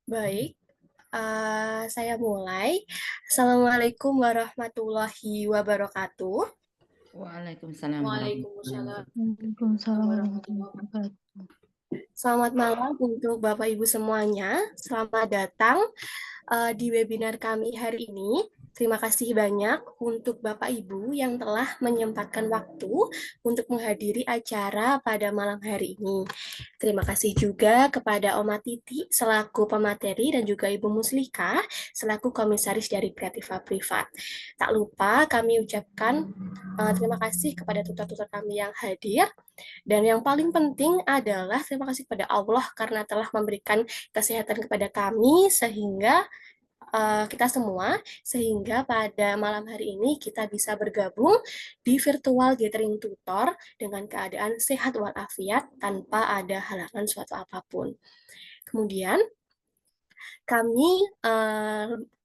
Baik, saya mulai. Assalamualaikum warahmatullahi wabarakatuh. Waalaikumsalam warahmatullahi Waalaikumsalam wabarakatuh. Waalaikumsalam warahmatullahi warahmatullahi wabarakatuh. wabarakatuh. Selamat malam untuk Bapak Ibu semuanya. Selamat datang di webinar kami hari ini. Terima kasih banyak untuk Bapak Ibu yang telah menyempatkan waktu untuk menghadiri acara pada malam hari ini. Terima kasih juga kepada Oma Titi selaku pemateri dan juga Ibu Muslika selaku komisaris dari Kreativa Privat. Tak lupa kami ucapkan terima kasih kepada tutor-tutor kami yang hadir. Dan yang paling penting adalah terima kasih kepada Allah karena telah memberikan kesehatan kepada kami sehingga kita semua, sehingga pada malam hari ini kita bisa bergabung di virtual gathering tutor dengan keadaan sehat walafiat tanpa ada halangan suatu apapun. Kemudian kami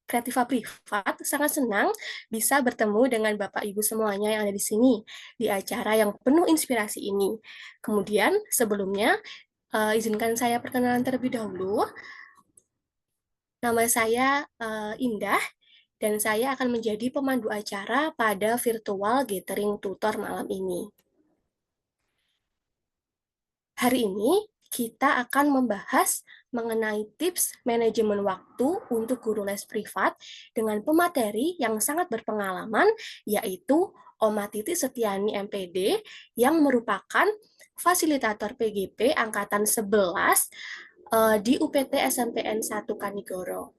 Kreativa Privat sangat senang bisa bertemu dengan Bapak Ibu semuanya yang ada di sini di acara yang penuh inspirasi ini. Kemudian sebelumnya izinkan saya perkenalan terlebih dahulu. Nama saya Indah dan saya akan menjadi pemandu acara pada virtual gathering tutor malam ini. Hari ini kita akan membahas mengenai tips manajemen waktu untuk guru les privat dengan pemateri yang sangat berpengalaman, yaitu Oma Titi Setiani MPD yang merupakan fasilitator PGP Angkatan 11 di UPT SMPN 1 Kanigoro.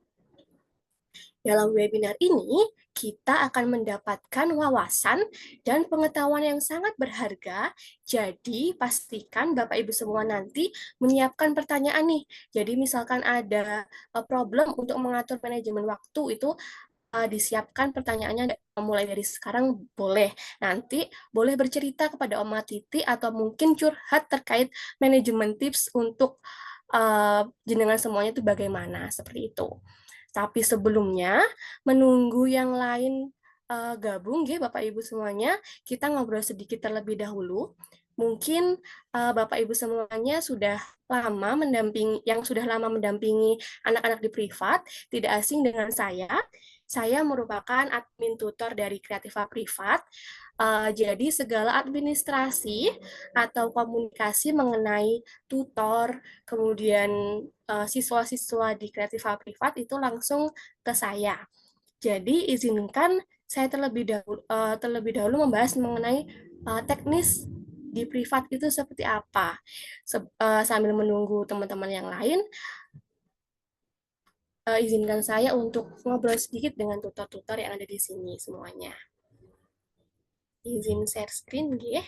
Dalam webinar ini, kita akan mendapatkan wawasan dan pengetahuan yang sangat berharga. Jadi, pastikan Bapak Ibu semua nanti menyiapkan pertanyaan nih. Jadi, misalkan ada problem untuk mengatur manajemen waktu itu disiapkan pertanyaannya mulai dari sekarang boleh. Nanti boleh bercerita kepada Oma Titi atau mungkin curhat terkait manajemen tips untuk jenengan semuanya itu bagaimana, seperti itu. Tapi sebelumnya, menunggu yang lain gabung ya Bapak Ibu semuanya, kita ngobrol sedikit terlebih dahulu. Mungkin Bapak Ibu semuanya sudah lama mendampingi, yang sudah lama mendampingi anak-anak di privat, tidak asing dengan saya. Saya merupakan admin tutor dari Kreativa Privat. Jadi segala administrasi atau komunikasi mengenai tutor, kemudian siswa-siswa di Kreativa Privat itu langsung ke saya. Jadi izinkan saya terlebih dahulu membahas mengenai teknis di privat itu seperti apa. Sambil menunggu teman-teman yang lain, izinkan saya untuk ngobrol sedikit dengan tutor-tutor yang ada di sini semuanya. Izin share screen, ya.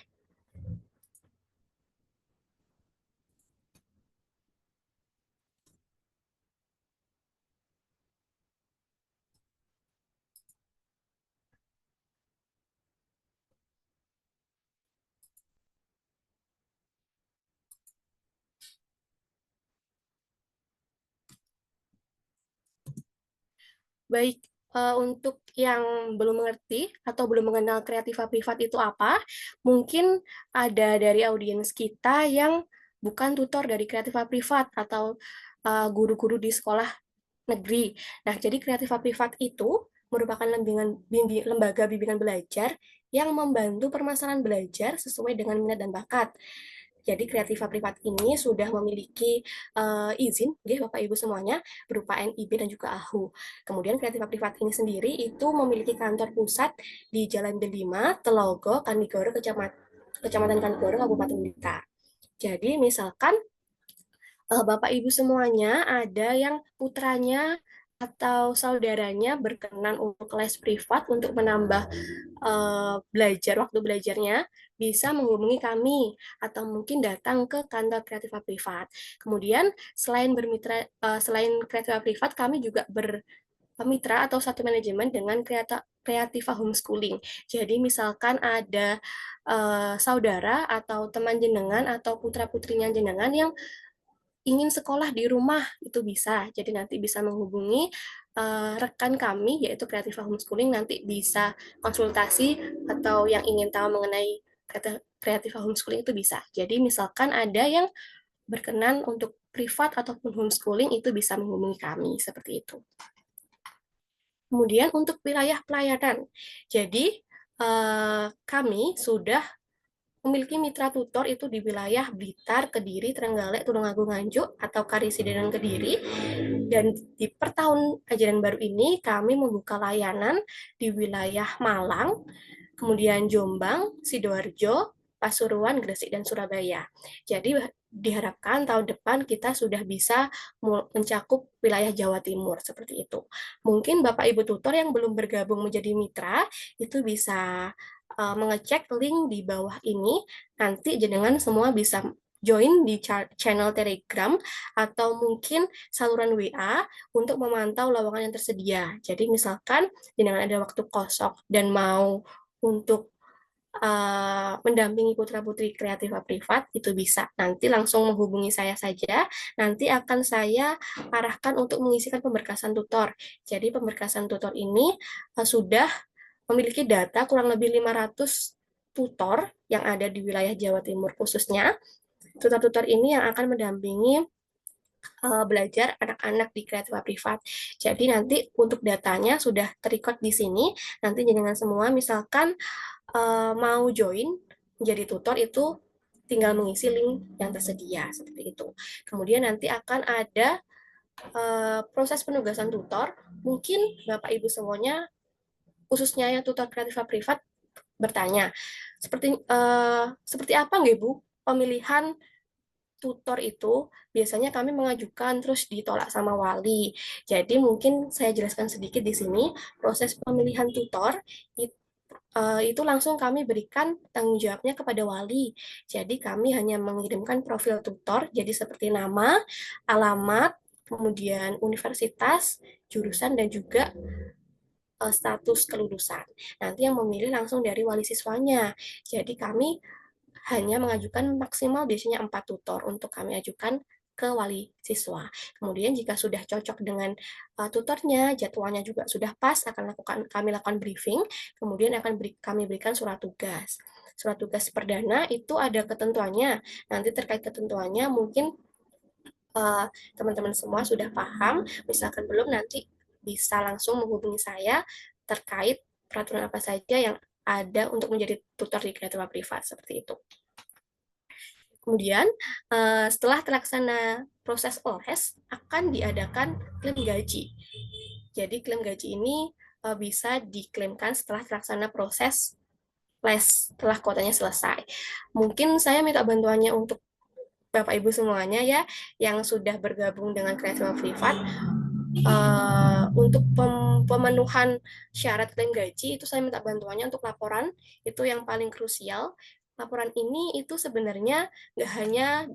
Baik, untuk yang belum mengerti atau belum mengenal Kreativa Privat itu apa, mungkin ada dari audiens kita yang bukan tutor dari Kreativa Privat atau guru-guru di sekolah negeri. Nah, jadi Kreativa Privat itu merupakan lembaga bimbingan belajar yang membantu permasalahan belajar sesuai dengan minat dan bakat. Jadi Kreativa Privat ini sudah memiliki izin, ya Bapak Ibu semuanya, berupa NIB dan juga AHU. Kemudian Kreativa Privat ini sendiri itu memiliki kantor pusat di Jalan Delima, Telogo, Kanigoro, Kecamatan Kanigoro, Kabupaten Blitar. Jadi misalkan Bapak Ibu semuanya ada yang putranya atau saudaranya berkenan untuk les privat untuk menambah waktu belajarnya, bisa menghubungi kami atau mungkin datang ke kantor Kreativa Privat. Kemudian selain Kreativa Privat, kami juga bermitra atau satu manajemen dengan Kreativa Homeschooling. Jadi misalkan ada saudara atau teman jenengan atau putra putrinya jenengan yang ingin sekolah di rumah itu bisa. Jadi nanti bisa menghubungi rekan kami yaitu Kreativa Homeschooling, nanti bisa konsultasi atau yang ingin tahu mengenai Kreativa Homeschooling itu bisa. Jadi misalkan ada yang berkenan untuk privat ataupun homeschooling itu bisa menghubungi kami seperti itu. Kemudian untuk wilayah pelayanan. Jadi kami sudah memiliki mitra tutor itu di wilayah Blitar, Kediri, Trenggalek, Tulungagung, Nganjuk, atau Kariside dan Kediri. Dan di per tahun ajaran baru ini kami membuka layanan di wilayah Malang, kemudian Jombang, Sidoarjo, Pasuruan, Gresik, dan Surabaya. Jadi diharapkan tahun depan kita sudah bisa mencakup wilayah Jawa Timur seperti itu. Mungkin Bapak Ibu tutor yang belum bergabung menjadi mitra itu bisa mengecek link di bawah ini. Nanti jenengan semua bisa join di channel Telegram atau mungkin saluran WA untuk memantau lowongan yang tersedia. Jadi misalkan jenengan ada waktu kosong dan mau untuk mendampingi putra-putri kreatif privat, itu bisa. Nanti langsung menghubungi saya saja, nanti akan saya arahkan untuk mengisikan pemberkasan tutor. Jadi pemberkasan tutor ini sudah memiliki data kurang lebih 500 tutor yang ada di wilayah Jawa Timur khususnya. Tutor-tutor ini yang akan mendampingi belajar anak-anak di kreatif privat. Jadi nanti untuk datanya sudah terrecord di sini. Nanti jenengan semua misalkan mau join menjadi tutor itu tinggal mengisi link yang tersedia seperti itu. Kemudian nanti akan ada proses penugasan tutor. Mungkin Bapak Ibu semuanya khususnya yang tutor kreatif privat bertanya seperti apa nggak Bu pemilihan tutor itu biasanya kami mengajukan terus ditolak sama wali. Jadi mungkin saya jelaskan sedikit di sini proses pemilihan tutor itu langsung kami berikan tanggung jawabnya kepada wali. Jadi kami hanya mengirimkan profil tutor, jadi seperti nama, alamat, kemudian universitas, jurusan, dan juga status kelulusan. Nanti yang memilih langsung dari wali siswanya. Jadi kami hanya mengajukan maksimal biasanya 4 tutor untuk kami ajukan ke wali siswa. Kemudian jika sudah cocok dengan tutornya, jadwalnya juga sudah pas, kami lakukan briefing, kemudian akan kami berikan surat tugas. Surat tugas perdana itu ada ketentuannya. Nanti terkait ketentuannya mungkin teman-teman semua sudah paham, misalkan belum nanti bisa langsung menghubungi saya terkait peraturan apa saja yang ada untuk menjadi tutor di kreatif privat seperti itu. Kemudian setelah terlaksana proses OLES akan diadakan klaim gaji. Jadi klaim gaji ini bisa diklaimkan setelah terlaksana proses les setelah kuotanya selesai. Mungkin saya minta bantuannya untuk Bapak Ibu semuanya ya yang sudah bergabung dengan kreatif privat untuk pemenuhan syarat klaim gaji itu saya minta bantuannya untuk laporan itu yang paling krusial. Laporan ini itu sebenarnya nggak hanya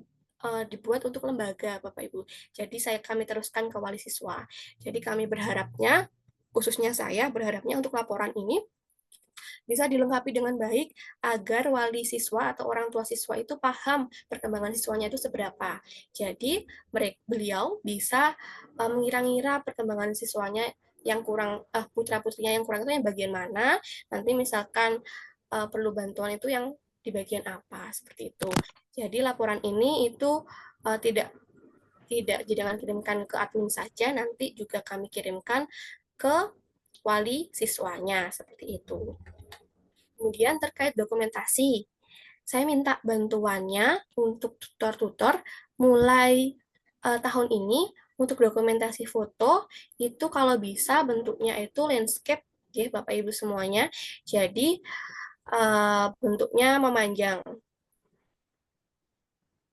dibuat untuk lembaga Bapak Ibu. Jadi kami teruskan ke wali siswa. Jadi kami berharapnya khususnya saya berharapnya untuk laporan ini bisa dilengkapi dengan baik agar wali siswa atau orang tua siswa itu paham perkembangan siswanya itu seberapa. Jadi beliau bisa mengira-ngira perkembangan siswanya yang kurang putra-putrinya yang kurang itu yang bagian mana. Nanti misalkan perlu bantuan itu yang di bagian apa seperti itu. Jadi laporan ini itu tidak jangan kirimkan ke admin saja, nanti juga kami kirimkan ke wali siswanya seperti itu. Kemudian terkait dokumentasi, saya minta bantuannya untuk tutor-tutor mulai tahun ini untuk dokumentasi foto itu kalau bisa bentuknya itu landscape ya Bapak Ibu semuanya. Jadi bentuknya memanjang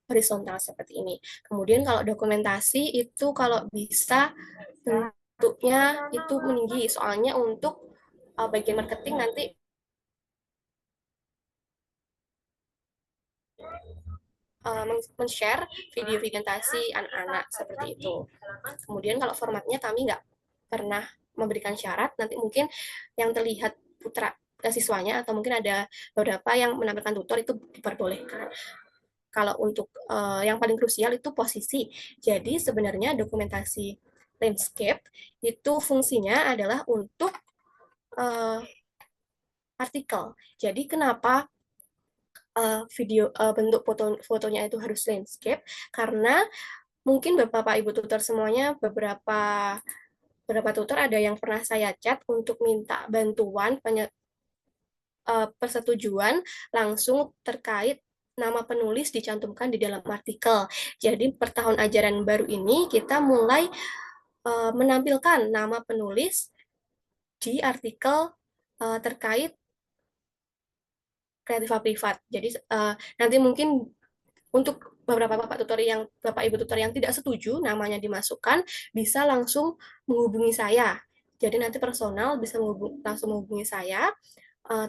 horizontal seperti ini. Kemudian kalau dokumentasi itu kalau bisa bentuknya itu meninggi soalnya untuk bagian marketing nanti men-share video presentasi anak-anak seperti itu. Kemudian kalau formatnya kami nggak pernah memberikan syarat, nanti mungkin yang terlihat putra siswanya atau mungkin ada beberapa yang menampilkan tutor itu diperbolehkan. Kalau untuk yang paling krusial itu posisi. Jadi sebenarnya dokumentasi landscape itu fungsinya adalah untuk artikel. Jadi kenapa bentuk fotonya itu harus landscape, karena mungkin Bapak Ibu tutor semuanya, beberapa tutor ada yang pernah saya chat untuk minta bantuan persetujuan langsung terkait nama penulis dicantumkan di dalam artikel. Jadi per tahun ajaran baru ini kita mulai menampilkan nama penulis di artikel terkait Kreativa Privat. Jadi nanti mungkin untuk beberapa bapak ibu tutor yang tidak setuju namanya dimasukkan, bisa langsung menghubungi saya. Jadi nanti personal bisa langsung menghubungi saya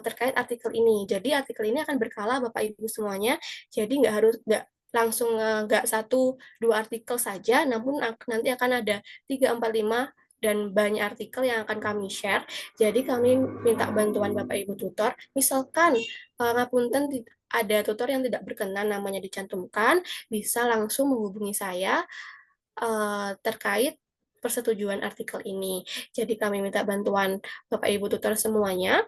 terkait artikel ini. Jadi artikel ini akan berkala Bapak Ibu semuanya. Jadi nggak langsung nggak satu dua artikel saja, namun nanti akan ada 3, 4, 5 dan banyak artikel yang akan kami share. Jadi kami minta bantuan Bapak Ibu tutor. Misalkan ngapunten ada tutor yang tidak berkenan namanya dicantumkan, bisa langsung menghubungi saya terkait persetujuan artikel ini. Jadi kami minta bantuan Bapak Ibu tutor semuanya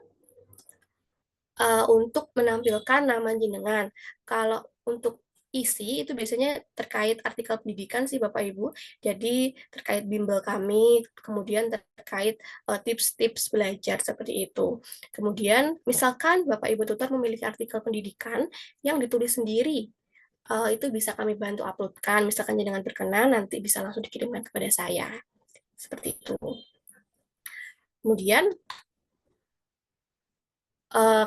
untuk menampilkan nama jenengan. Kalau untuk isi itu biasanya terkait artikel pendidikan sih Bapak Ibu. Jadi terkait bimbel kami, kemudian terkait tips-tips belajar seperti itu. Kemudian misalkan Bapak Ibu tutor memiliki artikel pendidikan yang ditulis sendiri, itu bisa kami bantu uploadkan. Misalkan jenengan berkenan, nanti bisa langsung dikirimkan kepada saya. Seperti itu. Kemudian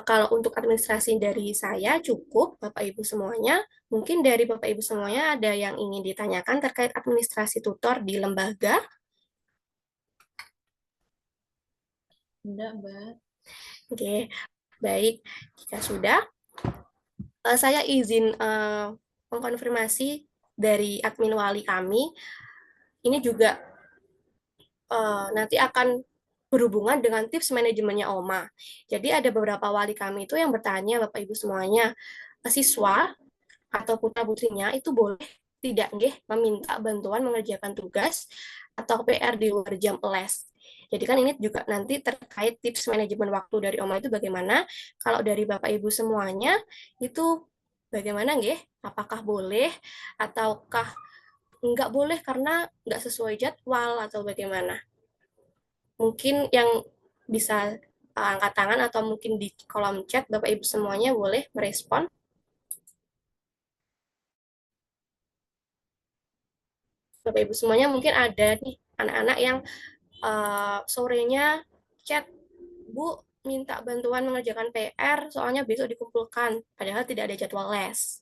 kalau untuk administrasi dari saya cukup, Bapak Ibu semuanya. Mungkin dari Bapak Ibu semuanya ada yang ingin ditanyakan terkait administrasi tutor di lembaga? Enggak, Mbak. Oke, baik. Jika sudah, saya izin mengkonfirmasi dari admin wali kami. Ini juga nanti akan berhubungan dengan tips manajemennya OMA. Jadi ada beberapa wali kami itu yang bertanya, Bapak Ibu semuanya, siswa atau putra-putrinya itu boleh tidak nggih meminta bantuan mengerjakan tugas atau PR di luar jam les. Jadi kan ini juga nanti terkait tips manajemen waktu dari Oma itu bagaimana. Kalau dari Bapak Ibu semuanya itu bagaimana nggih? Apakah boleh ataukah nggak boleh karena nggak sesuai jadwal atau bagaimana? Mungkin yang bisa angkat tangan atau mungkin di kolom chat Bapak Ibu semuanya boleh merespon. Bapak Ibu semuanya mungkin ada nih anak-anak yang sorenya chat, Bu minta bantuan mengerjakan PR soalnya besok dikumpulkan, padahal tidak ada jadwal les.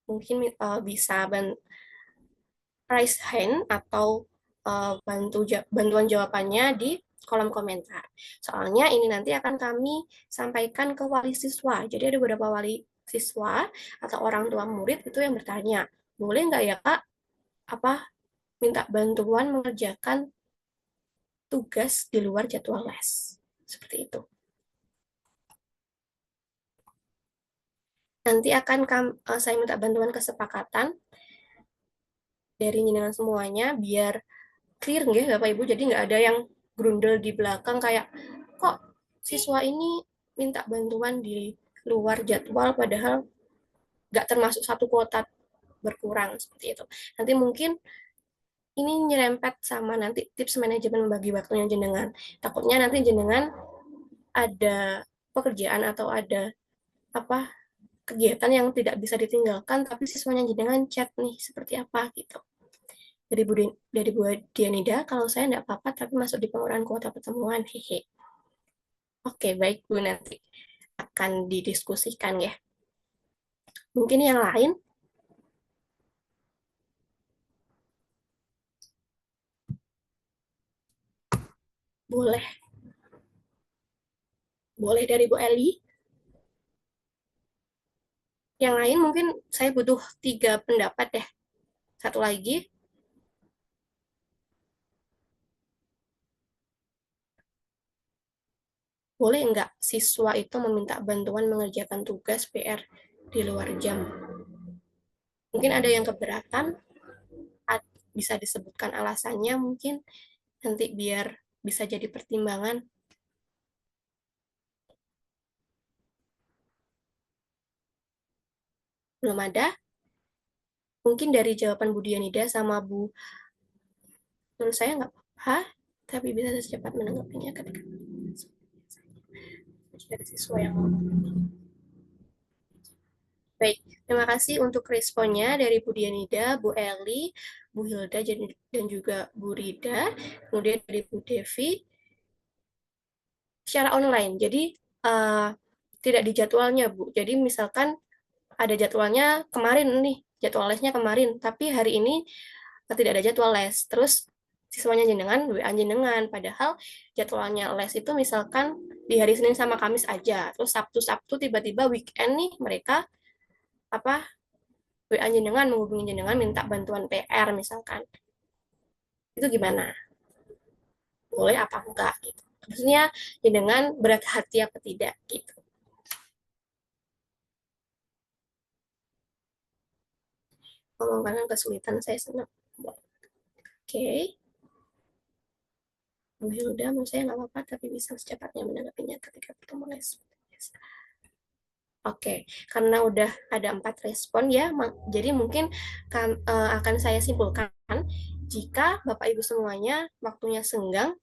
Mungkin bisa raise hand atau bantuan jawabannya di kolom komentar. Soalnya ini nanti akan kami sampaikan ke wali siswa. Jadi ada beberapa wali siswa atau orang tua murid itu yang bertanya, boleh nggak ya Kak, apa minta bantuan mengerjakan tugas di luar jadwal les. Seperti itu. Nanti akan saya minta bantuan kesepakatan dari jenengan semuanya biar clear nggih Bapak Ibu. Jadi nggak ada yang grundel di belakang kayak kok siswa ini minta bantuan di luar jadwal padahal nggak termasuk satu kuota berkurang seperti itu. Nanti mungkin ini nyerempet sama nanti tips manajemen membagi waktunya jenengan. Takutnya nanti jenengan ada pekerjaan atau ada apa kegiatan yang tidak bisa ditinggalkan tapi siswanya jenengan chat nih seperti apa gitu. Dari Bu Dianida, kalau saya tidak apa-apa tapi masuk di pengurangan kuota pertemuan, hehe. Oke, baik Bu, nanti akan didiskusikan ya. Mungkin yang lain? Boleh. Boleh dari Bu Eli. Yang lain mungkin saya butuh 3 pendapat deh. Satu lagi. Boleh nggak siswa itu meminta bantuan mengerjakan tugas PR di luar jam? Mungkin ada yang keberatan, bisa disebutkan alasannya mungkin nanti biar bisa jadi pertimbangan. Belum ada? Mungkin dari jawaban Bu Dianida sama Bu, menurut saya nggak apa-apa, tapi bisa secepat menanggapinya ketika dari siswa yang mau. Baik, terima kasih untuk responnya dari Bu Dianida, Bu Eli, Bu Hilda, dan juga Bu Rida, kemudian dari Bu Devi, secara online. Jadi, uh, tidak di jadwalnya, Bu. Jadi, misalkan ada jadwalnya kemarin nih, jadwal lesnya kemarin, tapi hari ini tidak ada jadwal les. Terus siswanya jenengan, WA jenengan. Padahal jadwalnya les itu misalkan di hari Senin sama Kamis aja. Terus Sabtu-Sabtu tiba-tiba weekend nih mereka apa WA jenengan, menghubungi jenengan minta bantuan PR misalkan. Itu gimana? Boleh apa enggak gitu. Maksudnya jenengan berat hati apa tidak gitu. Ngomong kesulitan saya senang. Oke. Okay. Bu Hilda, menurut saya nggak apa-apa, tapi bisa secepatnya menanggapinya ketika bertemu les. Oke, karena udah ada 4 respon ya, jadi mungkin akan saya simpulkan jika Bapak Ibu semuanya waktunya senggang.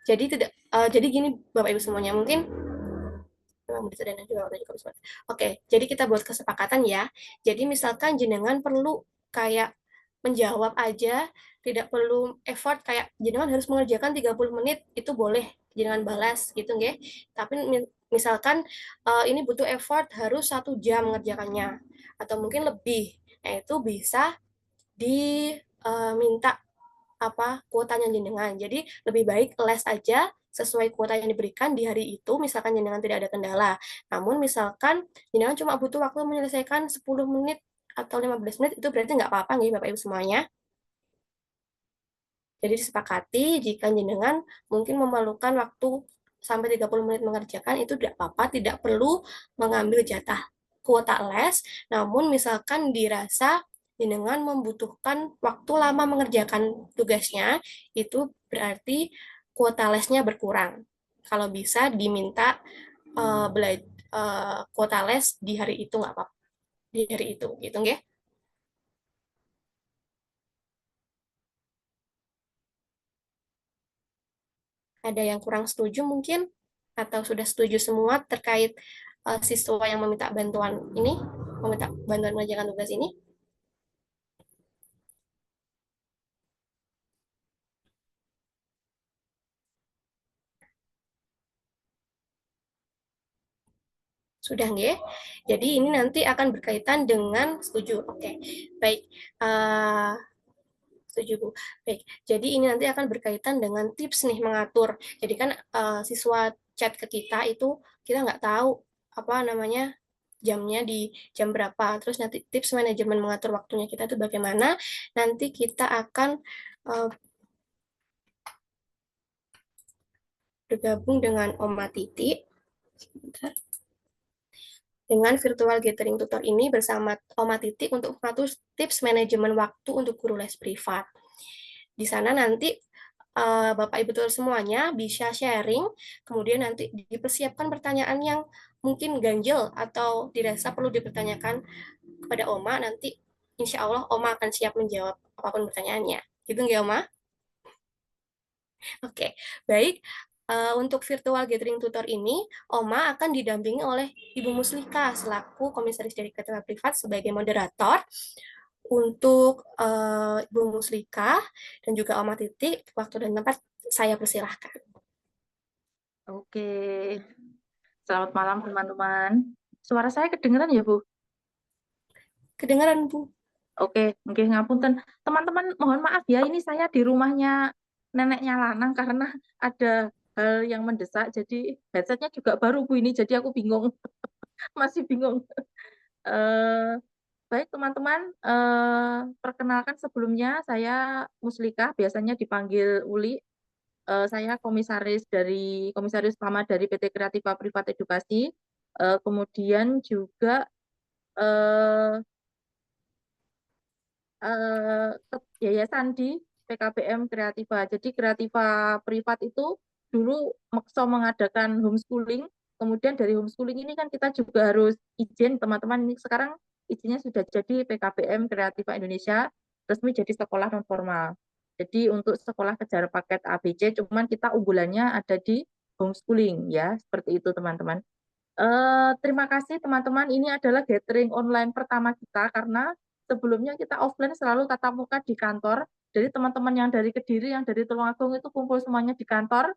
Jadi tidak, jadi gini Bapak Ibu semuanya, mungkin Oke, jadi kita buat kesepakatan ya. Jadi misalkan jenengan perlu kayak menjawab aja, tidak perlu effort kayak jenengan harus mengerjakan 30 menit, itu boleh jenengan balas gitu nggih. Tapi misalkan ini butuh effort harus 1 jam mengerjakannya atau mungkin lebih. Nah, itu bisa diminta kuotanya jenengan. Jadi lebih baik les aja sesuai kuota yang diberikan di hari itu, misalkan jenengan tidak ada kendala. Namun misalkan jenengan cuma butuh waktu menyelesaikan 10 menit atau 15 menit, itu berarti nggak apa-apa nih Bapak Ibu semuanya. Jadi disepakati jika jenengan mungkin memerlukan waktu sampai 30 menit mengerjakan, itu tidak apa-apa, tidak perlu mengambil jatah kuota les, namun misalkan dirasa jenengan membutuhkan waktu lama mengerjakan tugasnya, itu berarti kuota lesnya berkurang. Kalau bisa diminta kuota les di hari itu nggak apa-apa, di hari itu, gitu nggih. Ada yang kurang setuju mungkin atau sudah setuju semua terkait siswa yang meminta bantuan ini, meminta bantuan mengerjakan tugas ini? Sudah nggih? Jadi ini nanti akan berkaitan dengan setuju. Oke. Baik. Uh, setuju, Bu. Baik. Jadi ini nanti akan berkaitan dengan tips nih mengatur. Jadi kan siswa chat ke kita itu kita nggak tahu apa namanya jamnya di jam berapa. Terus nanti tips manajemen mengatur waktunya kita itu bagaimana. Nanti kita akan uh, bergabung dengan Oma Titi. Sebentar. Dengan virtual gathering tutor ini bersama Oma Titi untuk mengatur tips manajemen waktu untuk guru les privat. Di sana nanti Bapak Ibu tutor semuanya bisa sharing, kemudian nanti dipersiapkan pertanyaan yang mungkin ganjil atau dirasa perlu dipertanyakan kepada Oma, nanti insya Allah Oma akan siap menjawab apapun pertanyaannya. Gitu nggak Oma? Oke, baik. Untuk virtual gathering tutor ini, Oma akan didampingi oleh Ibu Muslika selaku komisaris dari Ketua Privat sebagai moderator. Untuk Ibu Muslika dan juga Oma Titik, waktu dan tempat saya persilahkan. Oke, selamat malam teman-teman. Suara saya kedengeran ya, Bu? Kedengaran, Bu? Oke, mungkin ngapunten. Teman-teman, mohon maaf ya, ini saya di rumahnya neneknya Lanang karena ada hal yang mendesak, jadi headsetnya juga baru, Bu, ini, jadi aku bingung. Masih bingung. Eh, baik, teman-teman, perkenalkan sebelumnya, saya Muslika, biasanya dipanggil Uli. Saya komisaris utama dari PT Kreativa Privat Edukasi. Kemudian juga eh, yayasan di PKBM Kreativa. Jadi Kreativa Privat itu dulu mengadakan homeschooling, Kemudian dari homeschooling ini kan kita juga harus izin teman-teman, ini sekarang izinnya sudah jadi PKBM Kreativa Indonesia, resmi jadi sekolah non formal. Jadi untuk sekolah kejar paket ABC, cuman kita unggulannya ada di homeschooling ya, seperti itu teman-teman. Terima kasih teman-teman, ini adalah gathering online pertama kita karena sebelumnya kita offline selalu tatap muka di kantor. Jadi teman-teman yang dari Kediri, yang dari Tulungagung itu kumpul semuanya di kantor.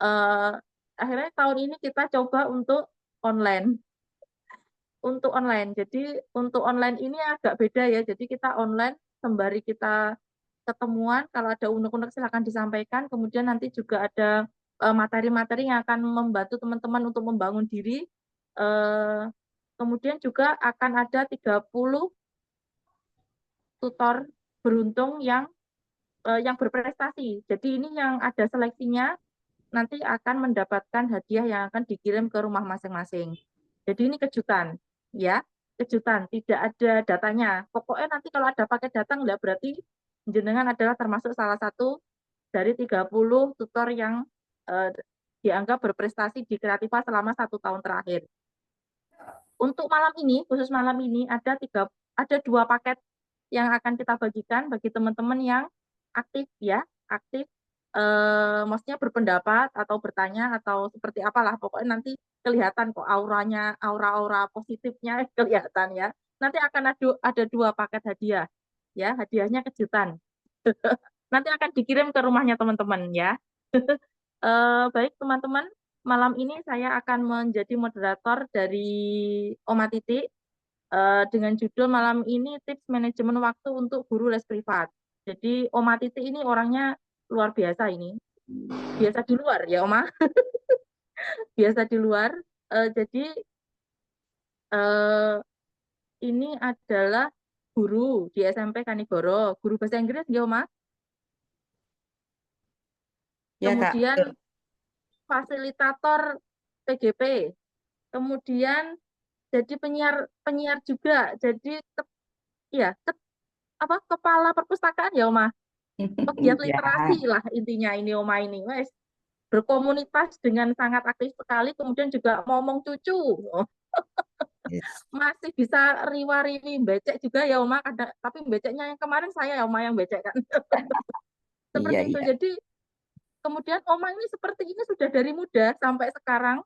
Eh, Akhirnya tahun ini kita coba untuk online. Untuk online, jadi untuk online ini agak beda ya. Jadi kita online sembari kita ketemuan, kalau ada unek-unek silakan disampaikan. Kemudian nanti juga ada materi-materi yang akan membantu teman-teman untuk membangun diri. Eh, Kemudian juga akan ada 30 tutor beruntung yang berprestasi. Jadi ini yang ada seleksinya, nanti akan mendapatkan hadiah yang akan dikirim ke rumah masing-masing. Jadi ini kejutan, ya, kejutan, tidak ada datanya. Pokoknya nanti kalau ada paket datang, ya berarti jenengan adalah termasuk salah satu dari 30 tutor yang eh, dianggap berprestasi di Kreativa selama 1 tahun terakhir. Untuk malam ini, khusus malam ini ada 2 paket yang akan kita bagikan bagi teman-teman yang aktif ya, aktif, maksudnya berpendapat atau bertanya atau seperti apalah, pokoknya nanti kelihatan kok auranya, aura-aura positifnya kelihatan ya. Nanti akan ada 2 paket hadiah, ya, hadiahnya kejutan. Nanti akan dikirim ke rumahnya teman-teman ya. Baik teman-teman, malam ini saya akan menjadi moderator dari Oma Titik dengan judul malam ini tips manajemen waktu untuk guru les privat. Jadi Oma Titik ini orangnya luar biasa ini. Biasa di luar ya Oma, biasa di luar. Jadi eh, ini adalah guru di SMP Kanigoro, guru bahasa Inggris ya Oma. Ya Kak, Kemudian betul. fasilitator PGP. Kemudian jadi penyiar penyiar juga. Jadi ya kepala perpustakaan ya Oma. Pegiat Ya, literasi lah intinya ini Oma ini. Wes berkomunitas dengan sangat aktif sekali, kemudian juga ngomong cucu. yes. Masih bisa riwa-riwi becek juga ya Oma, tapi beceknya yang kemarin saya ya Oma yang becek kan. Iya, Seperti itu. iya. Jadi kemudian Oma ini seperti ini sudah dari muda sampai sekarang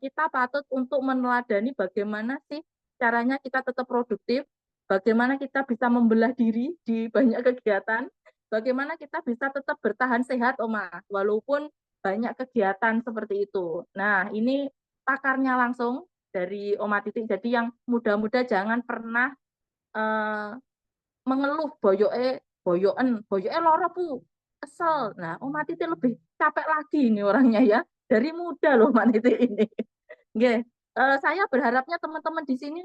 kita patut untuk meneladani bagaimana sih caranya kita tetap produktif, bagaimana kita bisa membelah diri di banyak kegiatan, bagaimana kita bisa tetap bertahan sehat, Oma, walaupun banyak kegiatan seperti itu. Nah, ini pakarnya langsung dari Oma Titik. Jadi yang muda-muda jangan pernah eh, mengeluh boyoke loro pu kesel. Nah, Oma Titik lebih capek lagi ini orangnya ya. Dari muda loh Oma Titik ini. Nggih, saya berharapnya teman-teman di sini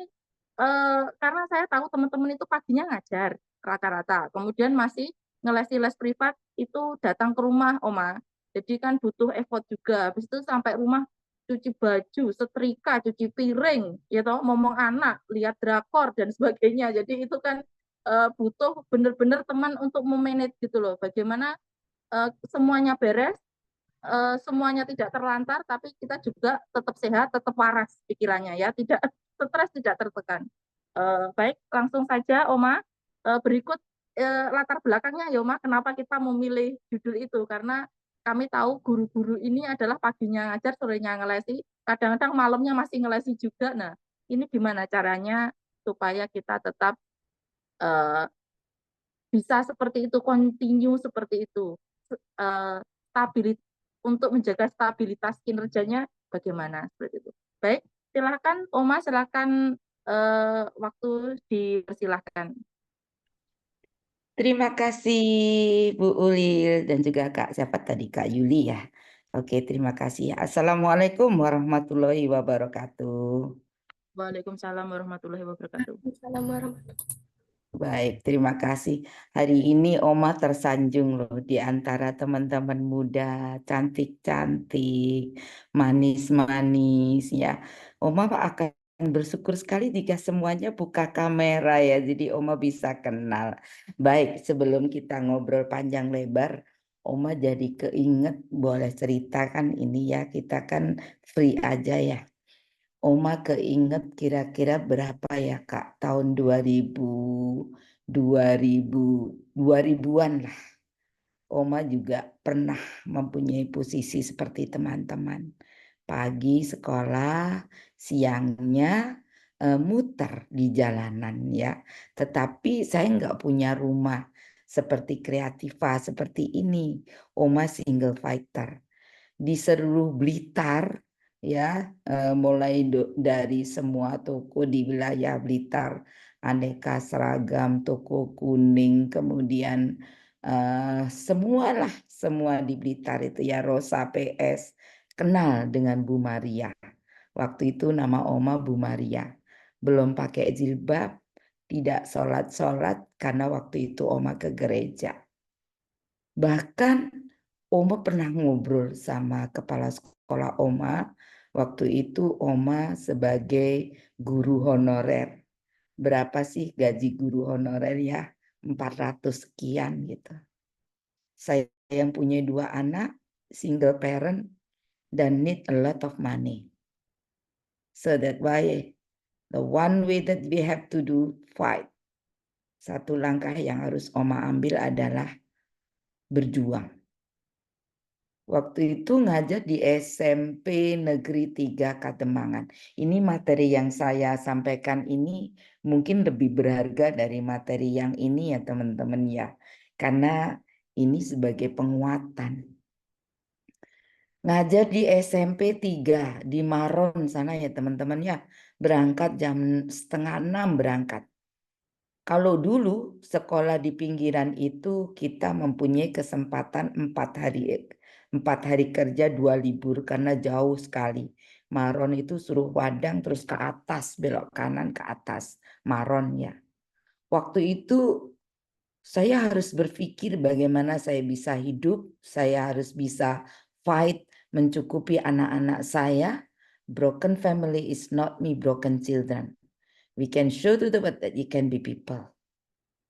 karena saya tahu teman-teman itu paginya ngajar rata-rata, kemudian masih ngelesi les privat itu datang ke rumah, Oma. Jadi kan butuh effort juga. Habis itu sampai rumah cuci baju, setrika, cuci piring, ya toh, ngomong anak, lihat drakor dan sebagainya. Jadi itu kan butuh benar-benar teman untuk memanage gitu loh. Bagaimana semuanya beres, semuanya tidak terlantar, tapi kita juga tetap sehat, tetap waras pikirannya ya, tidak stres, tidak tertekan. Baik, langsung saja Oma. Berikut latar belakangnya ya Oma, kenapa kita memilih judul itu? Karena kami tahu guru-guru ini adalah paginya ngajar, sorenya ngelesi, kadang-kadang malamnya masih ngelesi juga. Nah, ini gimana caranya supaya kita tetap uh, bisa seperti itu, continue seperti itu, uh, stabilitas untuk menjaga stabilitas kinerjanya bagaimana seperti itu. Baik, silakan Oma, silakan waktu dipersilahkan. Terima kasih Bu Ulil dan juga Kak siapa tadi Kak Yuli ya. Oke, terima kasih. Assalamualaikum warahmatullahi wabarakatuh. Waalaikumsalam warahmatullahi wabarakatuh. Assalamualaikum. Baik, terima kasih. Hari ini Oma tersanjung loh di antara teman-teman muda, cantik-cantik, manis-manis ya. Oma akan bersyukur sekali jika semuanya buka kamera ya, jadi Oma bisa kenal. Baik, sebelum kita ngobrol panjang lebar, Oma jadi keinget, boleh ceritakan ini ya, kita kan free aja ya. Oma keinget kira-kira berapa ya Kak, tahun 2000-an lah. Oma juga pernah mempunyai posisi seperti teman-teman. Pagi sekolah, siangnya muter di jalanan ya. Tetapi saya nggak punya rumah seperti Kreativa seperti ini. Oma single fighter di seluruh Blitar ya, mulai dari semua toko di wilayah Blitar, aneka seragam, toko kuning, kemudian semua di Blitar itu ya, Rosa PS kenal dengan Bu Maria. Waktu itu nama Oma Bu Maria, belum pakai jilbab, tidak sholat-sholat karena waktu itu Oma ke gereja. Bahkan Oma pernah ngobrol sama kepala sekolah Oma. Waktu itu Oma sebagai guru honorer. Berapa sih gaji guru honorer ya? 400 sekian gitu. Saya yang punya 2 anak, single parent, dan need a lot of money. So that why the one way that we have to do fight. Satu langkah yang harus Oma ambil adalah berjuang. Waktu itu ngajar di SMP Negeri 3 Kademangan. Ini materi yang saya sampaikan ini mungkin lebih berharga dari materi yang ini ya teman-teman ya. Karena ini sebagai penguatan. Ngajar di SMP 3 di Maron sana ya teman-teman ya. Berangkat jam 5:30 berangkat. Kalau dulu sekolah di pinggiran itu kita mempunyai kesempatan 4 hari kerja 2 libur karena jauh sekali. Maron itu suruh Wadang terus ke atas, belok kanan ke atas Maron ya. Waktu itu saya harus berpikir bagaimana saya bisa hidup, saya harus bisa fight mencukupi anak-anak saya. Broken family is not me broken children. We can show to the world that you can be people.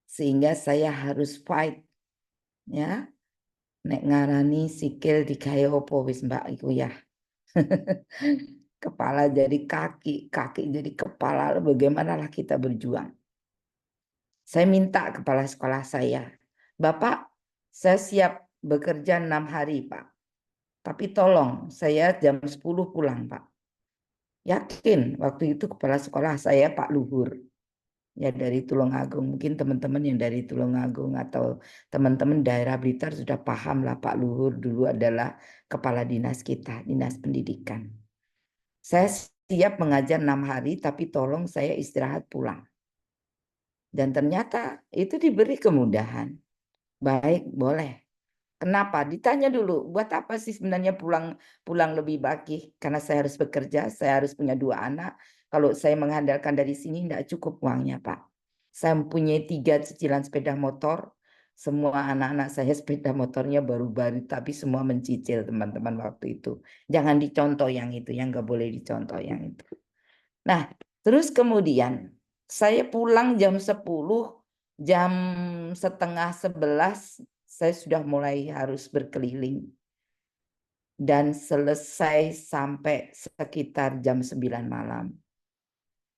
Sehingga saya harus fight ya. Nek ngarani sikil digawe opo wis Mbak iku ya. Kepala jadi kaki, kaki jadi kepala, bagaimanalah kita berjuang. Saya minta kepala sekolah saya, Bapak, saya siap bekerja 6 hari Pak. Tapi tolong saya jam 10 pulang Pak. Yakin waktu itu kepala sekolah saya Pak Luhur. Ya dari Tulungagung, mungkin teman-teman yang dari Tulungagung atau teman-teman daerah Blitar sudah paham lah Pak Luhur dulu adalah kepala dinas kita, dinas pendidikan. Saya siap mengajar 6 hari tapi tolong saya istirahat pulang. Dan ternyata itu diberi kemudahan. Baik, boleh. Kenapa? Ditanya dulu, buat apa sih sebenarnya pulang lebih pagi? Karena saya harus bekerja, saya harus punya 2 anak. Kalau saya mengandalkan dari sini tidak cukup uangnya, Pak. Saya mempunyai 3 cicilan sepeda motor. Semua anak-anak saya sepeda motornya baru-baru, tapi semua mencicil teman-teman waktu itu. Jangan dicontoh yang itu, yang nggak boleh dicontoh yang itu. Nah, terus kemudian saya pulang jam 10, jam setengah 11, saya sudah mulai harus berkeliling. Dan selesai sampai sekitar jam 9 malam.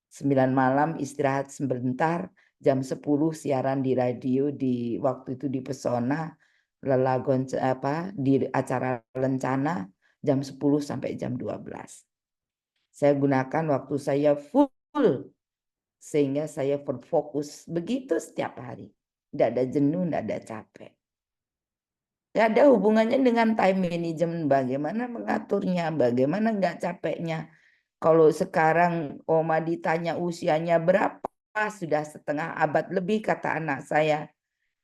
9 malam istirahat sebentar, jam 10 siaran di radio di waktu itu di Pesona, Lelagon di acara Lencana jam 10 sampai jam 12. Saya gunakan waktu saya full sehingga saya berfokus begitu setiap hari. Tidak ada jenuh, tidak ada capek. Tidak ada hubungannya dengan time management, bagaimana mengaturnya, bagaimana nggak capeknya. Kalau sekarang Oma ditanya usianya berapa, sudah setengah abad lebih kata anak saya.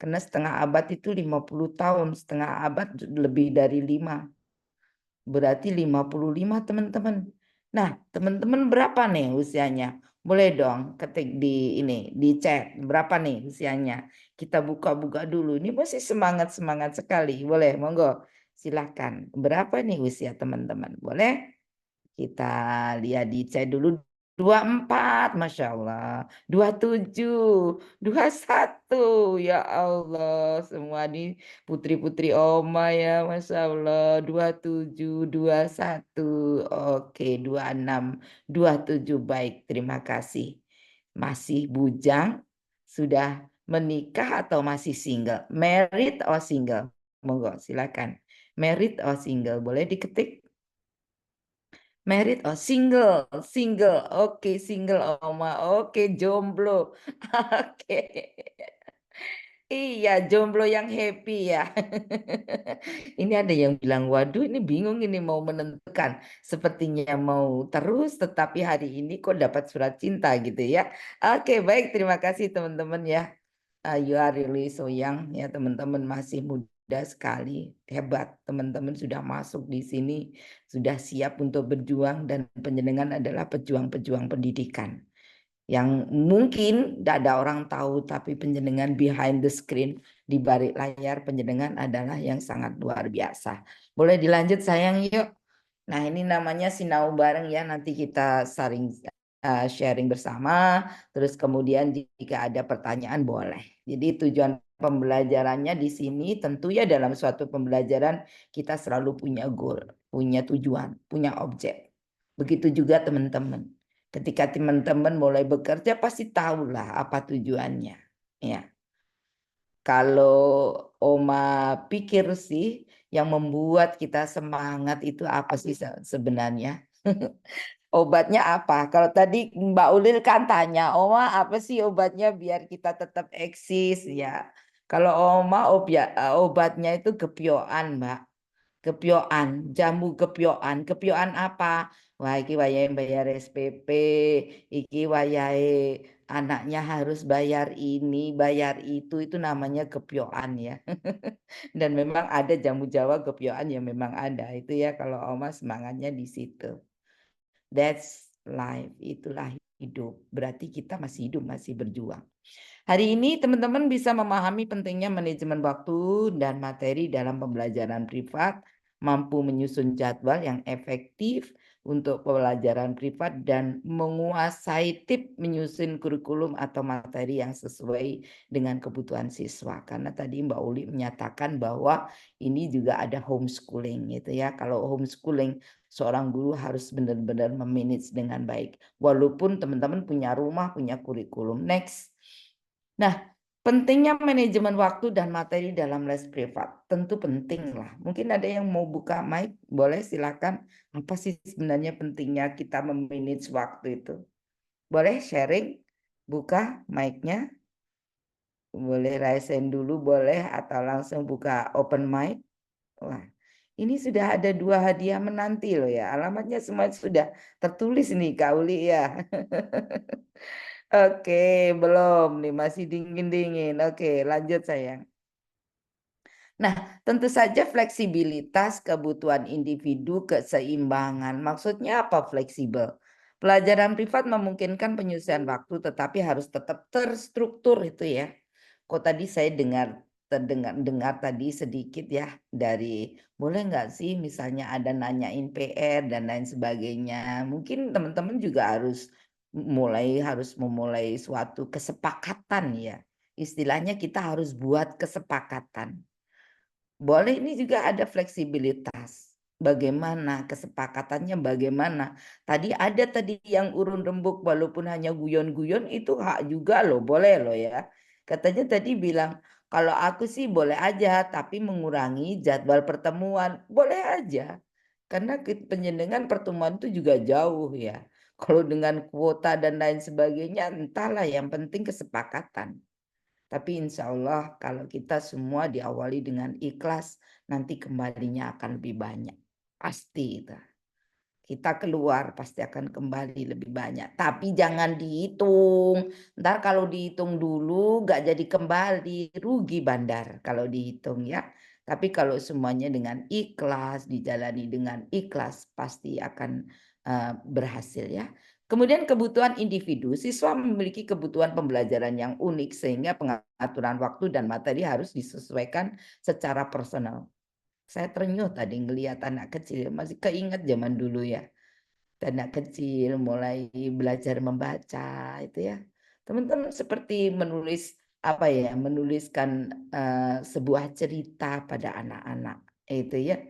Karena setengah abad itu 50 tahun, setengah abad lebih dari 5. Berarti 55 teman-teman. Nah, teman-teman berapa nih usianya? Boleh dong ketik di chat berapa nih usianya. Kita buka-buka dulu. Ini masih semangat-semangat sekali. Boleh, monggo. Silahkan. Berapa nih usia teman-teman? Boleh? Kita lihat di chat dulu 24, Masya Allah, 27, 21, ya Allah, semua nih putri-putri Oma ya, Masya Allah, 27, 21, oke, 26, 27, baik, terima kasih. Masih bujang, sudah menikah atau masih single? Married or single? Monggo, silakan. Married or single? Boleh diketik? Married oh single, single. Oke, single Oma. Oke, jomblo. Oke. Iya, jomblo yang happy ya. Ini ada yang bilang, waduh ini bingung ini mau menentukan. Sepertinya mau terus, tetapi hari ini kok dapat surat cinta gitu ya. Oke, baik. Terima kasih teman-teman ya. You are really so young ya teman-teman, masih muda sekali, hebat teman-teman sudah masuk di sini, sudah siap untuk berjuang, dan penjenengan adalah pejuang-pejuang pendidikan yang mungkin tidak ada orang tahu, tapi penjenengan behind the screen, di balik layar penjenengan adalah yang sangat luar biasa. Boleh dilanjut sayang yuk. Nah ini namanya sinau bareng ya, nanti kita sharing bersama, terus kemudian jika ada pertanyaan boleh. Jadi tujuan pembelajarannya di sini tentu ya dalam suatu pembelajaran kita selalu punya goal, punya tujuan, punya objek. Begitu juga teman-teman. Ketika teman-teman mulai bekerja pasti tahulah apa tujuannya. Ya. Kalau Oma pikir sih yang membuat kita semangat itu apa sih sebenarnya? Obatnya apa? Kalau tadi Mbak Ulil kan tanya, Oma apa sih obatnya biar kita tetap eksis ya? Kalau Oma obatnya itu gepioan, Mbak. Kepioan, jamu kepioan. Kepioan apa? Wah, iki wayahe bayar SPP, iki wayahe anaknya harus bayar ini, bayar itu namanya kepioan ya. Dan memang ada jamu Jawa kepioan yang memang ada. Itu ya kalau Oma semangatnya di situ. That's life, itulah hidup. Berarti kita masih hidup, masih berjuang. Hari ini teman-teman bisa memahami pentingnya manajemen waktu dan materi dalam pembelajaran privat, mampu menyusun jadwal yang efektif untuk pembelajaran privat, dan menguasai tips menyusun kurikulum atau materi yang sesuai dengan kebutuhan siswa. Karena tadi Mbak Uli menyatakan bahwa ini juga ada homeschooling gitu ya. Kalau homeschooling seorang guru harus benar-benar memanage dengan baik. Walaupun teman-teman punya rumah, punya kurikulum. Next. Nah, pentingnya manajemen waktu dan materi dalam les privat. Tentu penting lah. Mungkin ada yang mau buka mic, boleh silakan. Apa sih sebenarnya pentingnya kita memanage waktu itu? Boleh sharing? Buka mic-nya. Boleh raise hand dulu, boleh. Atau langsung buka open mic. Wah, ini sudah ada 2 hadiah menanti loh ya. Alamatnya semua sudah tertulis nih Kak Uli ya. Oke, belum nih, masih dingin-dingin. Oke, lanjut sayang. Nah, tentu saja fleksibilitas kebutuhan individu, keseimbangan. Maksudnya apa fleksibel? Pelajaran privat memungkinkan penyusunan waktu, tetapi harus tetap terstruktur itu ya. Kok tadi saya dengar tadi sedikit ya dari, boleh nggak sih misalnya ada nanyain PR dan lain sebagainya. Mungkin teman-teman juga harus memulai suatu kesepakatan ya. Istilahnya kita harus buat kesepakatan. Boleh ini juga ada fleksibilitas. Bagaimana kesepakatannya, bagaimana. Tadi ada yang urun rembuk walaupun hanya guyon-guyon itu hak juga loh, boleh loh ya. Katanya tadi bilang, kalau aku sih boleh aja, tapi mengurangi jadwal pertemuan. Boleh aja. Karena penjenengan pertemuan itu juga jauh ya. Kalau dengan kuota dan lain sebagainya, entahlah, yang penting kesepakatan. Tapi insya Allah kalau kita semua diawali dengan ikhlas, nanti kembalinya akan lebih banyak. Pasti itu. Kita keluar pasti akan kembali lebih banyak. Tapi jangan dihitung. Ntar kalau dihitung dulu nggak jadi kembali, rugi bandar kalau dihitung ya. Tapi kalau semuanya dengan ikhlas, dijalani dengan ikhlas, pasti akan berhasil ya. Kemudian kebutuhan individu, siswa memiliki kebutuhan pembelajaran yang unik sehingga pengaturan waktu dan materi harus disesuaikan secara personal. Saya terenyuh tadi ngelihat anak kecil, masih keinget zaman dulu ya. anak kecil mulai belajar membaca itu ya. Teman-teman seperti menulis apa ya, menuliskan sebuah cerita pada anak-anak itu ya,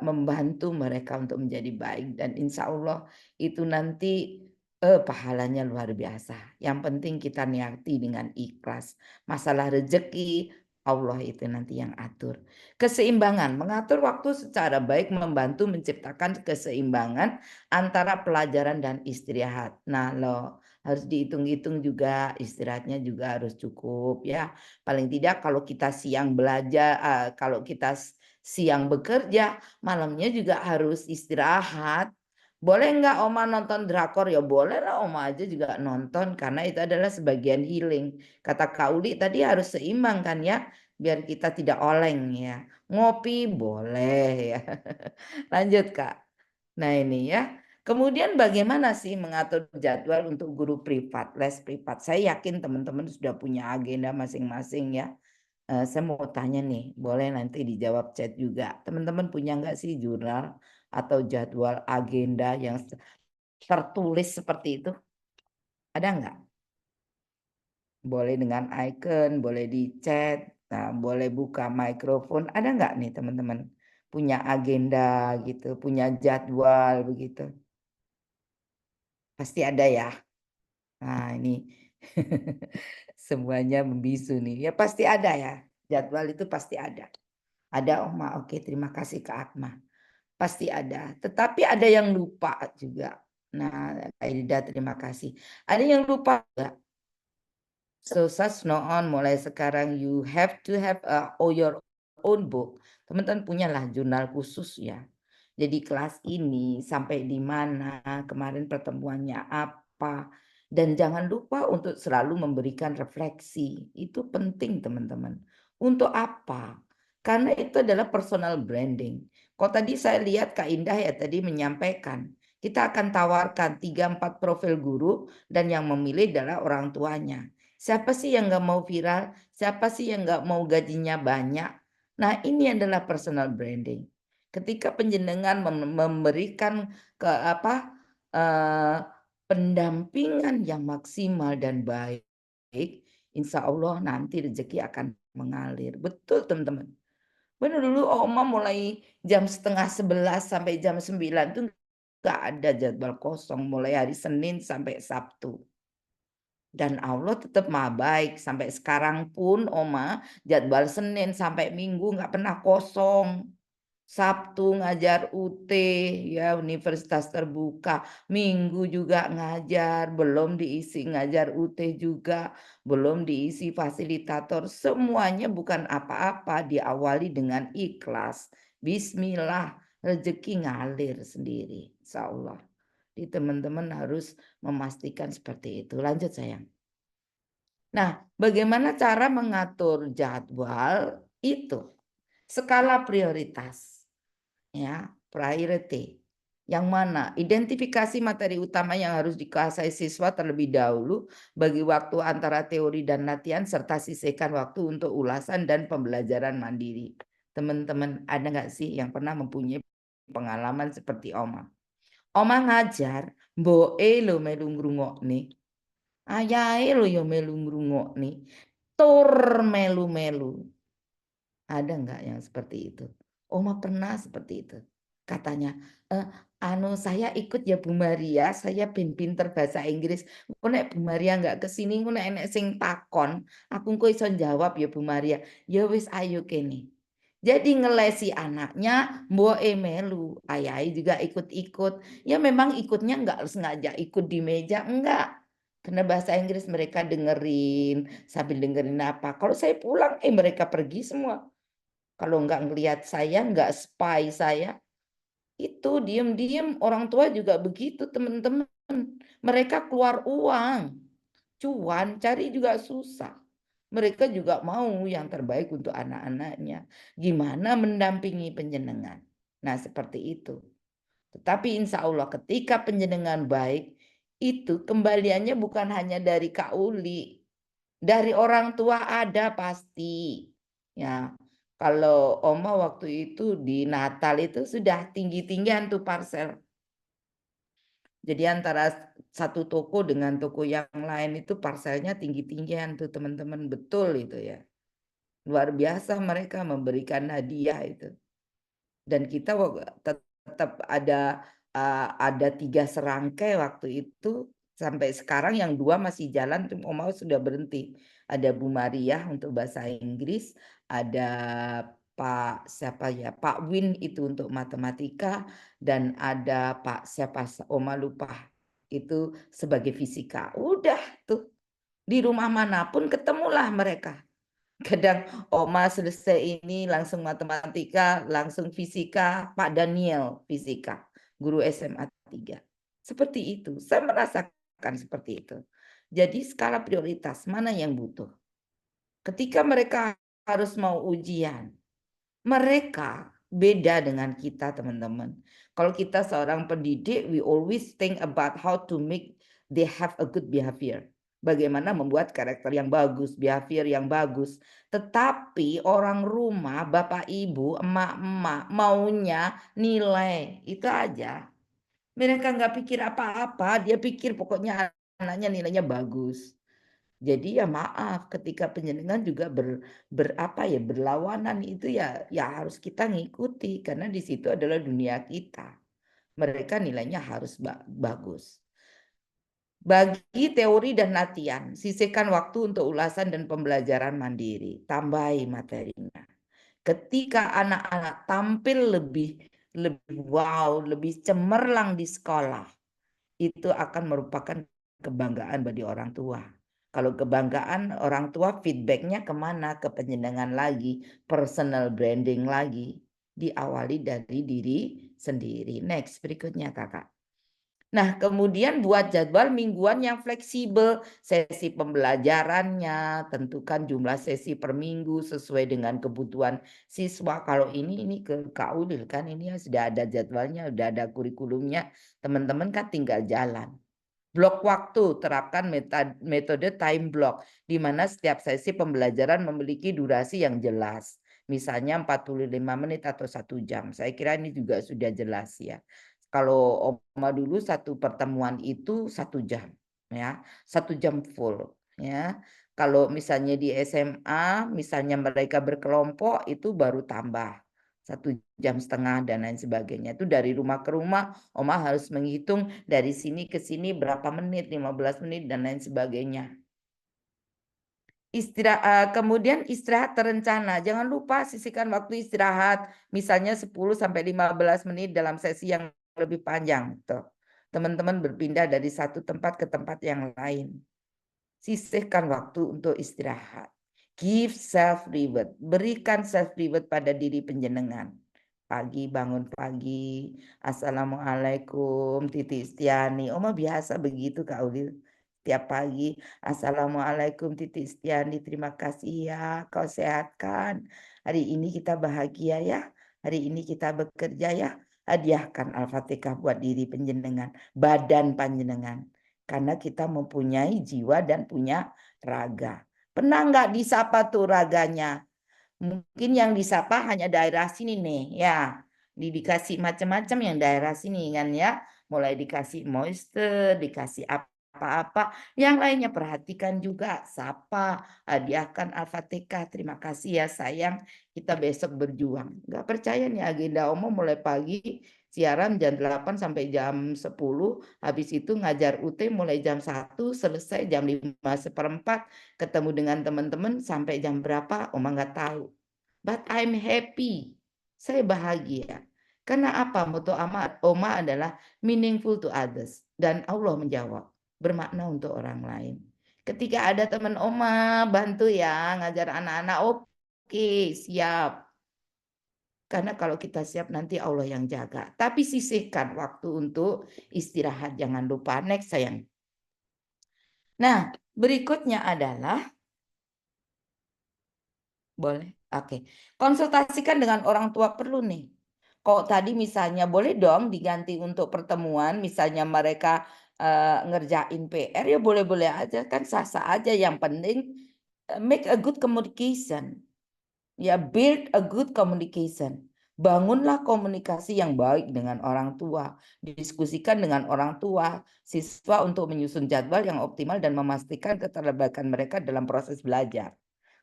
membantu mereka untuk menjadi baik dan insya Allah itu nanti pahalanya luar biasa. Yang penting kita niati dengan ikhlas. Masalah rezeki Allah itu nanti yang atur. Keseimbangan, mengatur waktu secara baik membantu menciptakan keseimbangan antara pelajaran dan istirahat. Nah, lo harus dihitung-hitung juga istirahatnya juga harus cukup ya. Paling tidak kalau kita siang belajar, kalau kita siang bekerja, malamnya juga harus istirahat. Boleh nggak Oma nonton drakor? Ya boleh lah, Oma aja juga nonton karena itu adalah sebagian healing. Kata Kak Uli tadi harus seimbang kan ya, biar kita tidak oleng ya. Ngopi boleh ya. Lanjut Kak. Nah ini ya. Kemudian bagaimana sih mengatur jadwal untuk guru privat, les privat? Saya yakin teman-teman sudah punya agenda masing-masing ya. Saya mau tanya nih, boleh nanti dijawab chat juga. Teman-teman punya nggak sih jurnal atau jadwal agenda yang tertulis seperti itu? Ada nggak? Boleh dengan icon, boleh di chat, nah, boleh buka mikrofon. Ada nggak nih teman-teman? Punya agenda gitu, punya jadwal begitu. Pasti ada ya. Nah ini semuanya membisu nih. Ya pasti ada ya. Jadwal itu pasti ada. Ada Oma, oke terima kasih Kak Akma. Pasti ada. Tetapi ada yang lupa juga. Nah, Aida terima kasih. Ada yang lupa juga. So such no on mulai sekarang you have to have your own book. Teman-teman punyalah jurnal khusus ya. Jadi kelas ini sampai di mana, kemarin pertemuannya apa. Dan jangan lupa untuk selalu memberikan refleksi. Itu penting teman-teman. Untuk apa? Karena itu adalah personal branding. Kalau tadi saya lihat Kak Indah ya tadi menyampaikan. Kita akan tawarkan 3-4 profil guru dan yang memilih adalah orang tuanya. Siapa sih yang nggak mau viral? Siapa sih yang nggak mau gajinya banyak? Nah ini adalah personal branding. Ketika penjenengan memberikan ke pendampingan yang maksimal dan baik, insya Allah nanti rezeki akan mengalir. Betul teman-teman. Benar dulu Oma mulai jam 10:30 sampai jam 9 tuh nggak ada jadwal kosong mulai hari Senin sampai Sabtu. Dan Allah tetap maha baik sampai sekarang pun Oma jadwal Senin sampai Minggu nggak pernah kosong. Sabtu ngajar UT ya Universitas Terbuka, Minggu juga ngajar, belum diisi ngajar UT juga, belum diisi fasilitator, semuanya bukan apa-apa diawali dengan ikhlas. Bismillah, rezeki ngalir sendiri, insya Allah. Di teman-teman harus memastikan seperti itu. Lanjut sayang. Nah, bagaimana cara mengatur jadwal itu? Skala prioritas. Ya, priority. Yang mana? Identifikasi materi utama yang harus dikuasai siswa terlebih dahulu bagi waktu antara teori dan latihan serta sisihkan waktu untuk ulasan dan pembelajaran mandiri. Teman-teman, ada nggak sih yang pernah mempunyai pengalaman seperti Oma? Oma ngajar, mboke lo melu ngrungokne. Ayahe lo yo melu ngrungokne. Tur melu-melu. Ada nggak yang seperti itu? Oma pernah seperti itu. Katanya, saya ikut ya Bu Maria, saya pinter bahasa Inggris. Kok nek Bu Maria nggak kesini, kok nek enek sing takon, aku kok iso jawab ya Bu Maria. Ya wis ayo kene. Jadi ngelesi anaknya, mboke melu, ayahnya juga ikut-ikut. Ya memang ikutnya nggak sengaja ikut di meja, enggak. Karena bahasa Inggris mereka dengerin, sambil dengerin apa. Kalau saya pulang, mereka pergi semua. Kalau nggak ngelihat saya, nggak spy saya, itu diem-diem orang tua juga begitu teman-teman. Mereka keluar uang, cuan, cari juga susah. Mereka juga mau yang terbaik untuk anak-anaknya. Gimana mendampingi penjenengan? Nah seperti itu. Tetapi insya Allah ketika penjenengan baik, itu kembaliannya bukan hanya dari Kak Uli. Dari orang tua ada pasti. Ya, kalau Oma waktu itu di Natal itu sudah tinggi-tinggian tuh parsel. Jadi antara satu toko dengan toko yang lain itu parselnya tinggi-tinggian tuh teman-teman, betul itu ya. Luar biasa mereka memberikan hadiah itu. Dan kita tetap ada 3 serangkai waktu itu, sampai sekarang yang 2 masih jalan, Oma sudah berhenti. Ada Bu Mariah untuk bahasa Inggris, ada Pak siapa ya, Pak Win itu untuk matematika, dan ada Pak siapa Oma lupa, itu sebagai fisika. Udah tuh, di rumah manapun ketemulah mereka. Kadang Oma selesai ini langsung matematika, langsung fisika, Pak Daniel fisika, guru SMA 3. Seperti itu, saya merasakan seperti itu. Jadi skala prioritas mana yang butuh? Ketika mereka harus mau ujian, mereka beda dengan kita teman-teman. Kalau kita seorang pendidik, we always think about how to make they have a good behavior. Bagaimana membuat karakter yang bagus, behavior yang bagus. Tetapi orang rumah, bapak ibu, emak-emak maunya nilai. Itu aja. Mereka nggak pikir apa-apa, dia pikir pokoknya anaknya nilainya bagus. Jadi ya maaf, ketika penjenengan juga berlawanan itu ya harus kita ngikuti karena di situ adalah dunia kita. Mereka nilainya harus bagus. Bagi teori dan latihan, sisihkan waktu untuk ulasan dan pembelajaran mandiri. Tambahi materinya. Ketika anak-anak tampil lebih wow, lebih cemerlang di sekolah, itu akan merupakan kebanggaan bagi orang tua. Kalau kebanggaan orang tua, feedbacknya kemana? Ke penjenengan lagi, personal branding lagi. Diawali dari diri sendiri. Next, berikutnya kakak. Nah, kemudian buat jadwal mingguan yang fleksibel, sesi pembelajarannya, tentukan jumlah sesi per minggu sesuai dengan kebutuhan siswa. Kalau ini ke KUDIL kan ini sudah ada jadwalnya, sudah ada kurikulumnya, teman-teman kan tinggal jalan. Blok waktu, terapkan metode time block, di mana setiap sesi pembelajaran memiliki durasi yang jelas. Misalnya 45 menit atau 1 jam. Saya kira ini juga sudah jelas ya. Kalau Oma dulu satu pertemuan itu 1 jam, ya 1 jam full, ya. Kalau misalnya di SMA, misalnya mereka berkelompok itu baru tambah 1,5 jam dan lain sebagainya. Itu dari rumah ke rumah, Oma harus menghitung dari sini ke sini berapa menit, 15 menit dan lain sebagainya. Kemudian istirahat terencana. Jangan lupa sisihkan waktu istirahat, misalnya 10 sampai 15 menit dalam sesi yang lebih panjang. Teman-teman berpindah dari satu tempat ke tempat yang lain. Sisihkan waktu untuk istirahat. Give self reward. Berikan self reward pada diri penjenengan. Pagi bangun pagi, assalamualaikum Titi Istiani. Oma biasa begitu Kak Ulil. Tiap pagi, assalamualaikum Titi Istiani. Terima kasih ya, kau sehatkan. Hari ini kita bahagia ya. Hari ini kita bekerja ya. Hadiahkan Al-Fatihah buat diri penjenengan, badan panjenengan. Karena kita mempunyai jiwa dan punya raga. Pernah nggak disapa tuh raganya? Mungkin yang disapa hanya daerah sini nih, ya. Dikasih macam-macam yang daerah sini kan ya. Mulai dikasih moisture, dikasih apa-apa. Yang lainnya perhatikan juga, sapa, hadiahkan Al-Fatihah. Terima kasih ya sayang, kita besok berjuang. Nggak percaya nih agenda Omo mulai pagi, siaran jam 8 sampai jam 10. Habis itu ngajar UT mulai jam 1, selesai jam 5:15. Ketemu dengan teman-teman sampai jam berapa, Oma nggak tahu. But I'm happy. Saya bahagia. Karena apa? Moto Oma adalah meaningful to others. Dan Allah menjawab. Bermakna untuk orang lain. Ketika ada teman Oma, bantu ya ngajar anak-anak. Oke, siap. Karena kalau kita siap nanti Allah yang jaga. Tapi sisihkan waktu untuk istirahat. Jangan lupa. Next sayang. Nah, berikutnya adalah boleh. Oke. Konsultasikan dengan orang tua perlu nih. Kok tadi misalnya boleh dong diganti untuk pertemuan, misalnya mereka ngerjain PR ya boleh-boleh aja kan sah-sah aja. Yang penting make a good communication. Ya build a good communication. Bangunlah komunikasi yang baik dengan orang tua. Diskusikan dengan orang tua siswa untuk menyusun jadwal yang optimal dan memastikan keterlibatan mereka dalam proses belajar.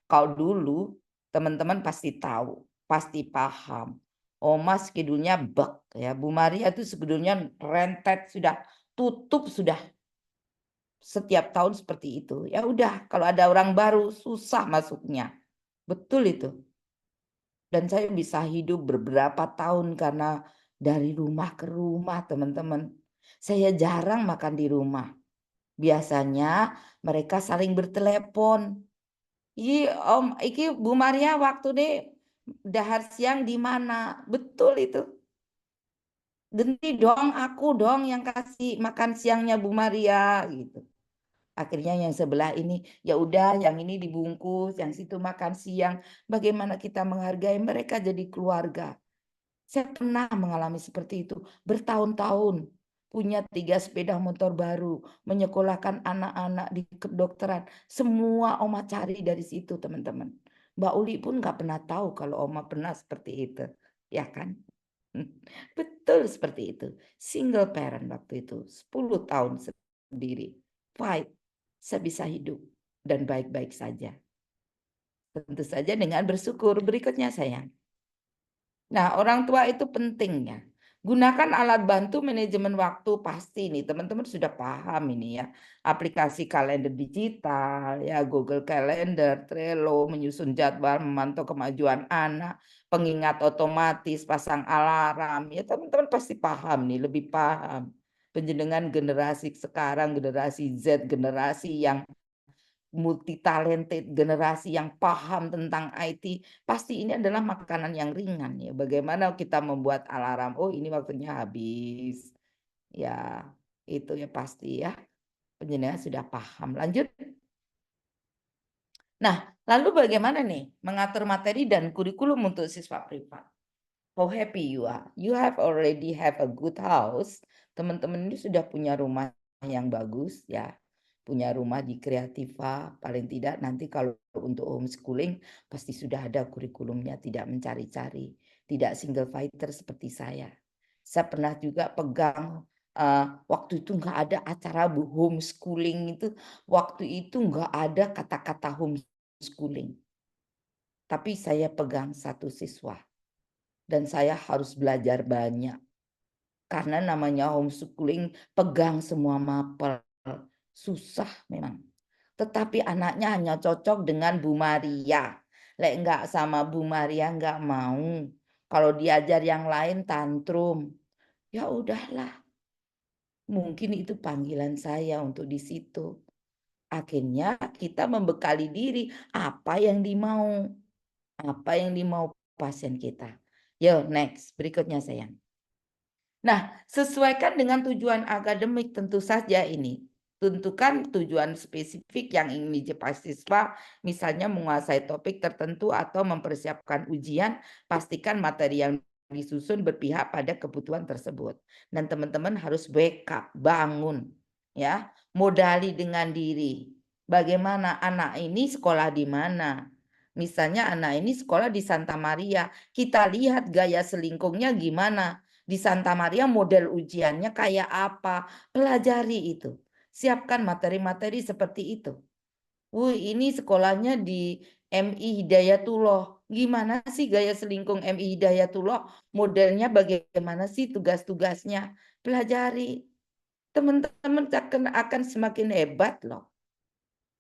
Kalau dulu teman-teman pasti tahu, pasti paham. Oma schedule-nya bek ya. Bu Maria itu schedule-nya rentet sudah, tutup sudah. Setiap tahun seperti itu. Ya udah, kalau ada orang baru susah masuknya. Betul itu. Dan saya bisa hidup beberapa tahun karena dari rumah ke rumah, teman-teman. Saya jarang makan di rumah. Biasanya mereka saling bertelepon. Om, iki Bu Maria waktu nih dahar siang di mana? Betul itu. Genti dong, aku dong yang kasih makan siangnya Bu Maria gitu. Akhirnya yang sebelah ini, ya udah yang ini dibungkus, yang situ makan siang. Bagaimana kita menghargai mereka jadi keluarga. Saya pernah mengalami seperti itu. Bertahun-tahun. Punya 3 sepeda motor baru. Menyekolahkan anak-anak di kedokteran. Semua Oma cari dari situ teman-teman. Mbak Uli pun nggak pernah tahu kalau Oma pernah seperti itu. Ya kan? Betul seperti itu. Single parent waktu itu. 10 tahun sendiri. Fight. Saya bisa hidup. Dan baik-baik saja. Tentu saja dengan bersyukur. Berikutnya sayang. Nah, orang tua itu penting ya. Gunakan alat bantu manajemen waktu pasti nih, teman-teman sudah paham ini ya. Aplikasi kalender digital, ya Google Calendar, Trello, menyusun jadwal, memantau kemajuan anak, pengingat otomatis, pasang alarm. Ya teman-teman pasti paham nih, lebih paham. Penjenengan generasi sekarang, generasi Z, generasi yang multi talented, generasi yang paham tentang IT, pasti ini adalah makanan yang ringan ya. Bagaimana kita membuat alarm, oh ini waktunya habis. Ya, itu ya pasti ya. Penjenengan sudah paham. Lanjut. Nah, lalu bagaimana nih mengatur materi dan kurikulum untuk siswa privat? How happy you are. You have already have a good house. Teman-teman ini sudah punya rumah yang bagus ya. Punya rumah di Kreativa. Paling tidak nanti kalau untuk homeschooling pasti sudah ada kurikulumnya. Tidak mencari-cari. Tidak single fighter seperti saya. Saya pernah juga pegang waktu itu nggak ada acara homeschooling itu. Waktu itu nggak ada kata-kata homeschooling. Tapi saya pegang satu siswa. Dan saya harus belajar banyak. Karena namanya homeschooling, pegang semua mapel. Susah memang. Tetapi anaknya hanya cocok dengan Bu Maria. Lek enggak sama Bu Maria enggak mau. Kalau diajar yang lain tantrum. Ya udahlah. Mungkin itu panggilan saya untuk di situ. Akhirnya kita membekali diri apa yang dimau. Apa yang dimau pasien kita. Yo, next. Berikutnya sayang. Nah, sesuaikan dengan tujuan akademik tentu saja ini. Tentukan tujuan spesifik yang ingin dicapai siswa, misalnya menguasai topik tertentu atau mempersiapkan ujian, pastikan materi yang disusun berpihak pada kebutuhan tersebut. Dan teman-teman harus wake up, bangun, ya, modali dengan diri. Bagaimana anak ini sekolah di mana? Misalnya anak ini sekolah di Santa Maria, kita lihat gaya selingkungnya gimana. Di Santa Maria model ujiannya kayak apa? Pelajari itu. Siapkan materi-materi seperti itu. Ini sekolahnya di MI Hidayatullah. Gimana sih gaya selingkung MI Hidayatullah? Modelnya bagaimana sih tugas-tugasnya? Pelajari. Teman-teman akan semakin hebat loh.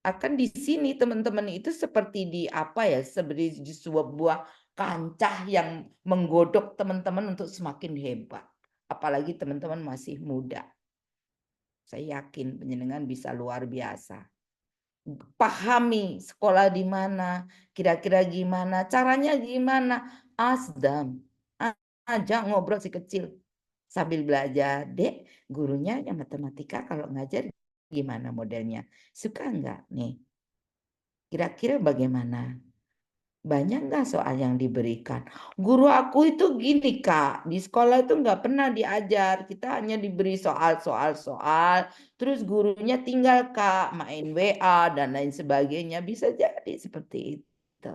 Akan di sini teman-teman itu seperti di apa ya? Seperti di sebuah kancah yang menggodok teman-teman untuk semakin hebat. Apalagi teman-teman masih muda. Saya yakin penjenengan bisa luar biasa. Pahami sekolah di mana, kira-kira gimana, caranya gimana. Ask them. Ajak ngobrol si kecil. Sambil belajar, Dek, gurunya yang matematika kalau ngajar gimana modelnya? Suka enggak nih? Kira-kira bagaimana? Banyak nggak soal yang diberikan? Guru aku itu gini Kak, di sekolah itu nggak pernah diajar. Kita hanya diberi soal, terus gurunya tinggal Kak main WA dan lain sebagainya. Bisa jadi seperti itu.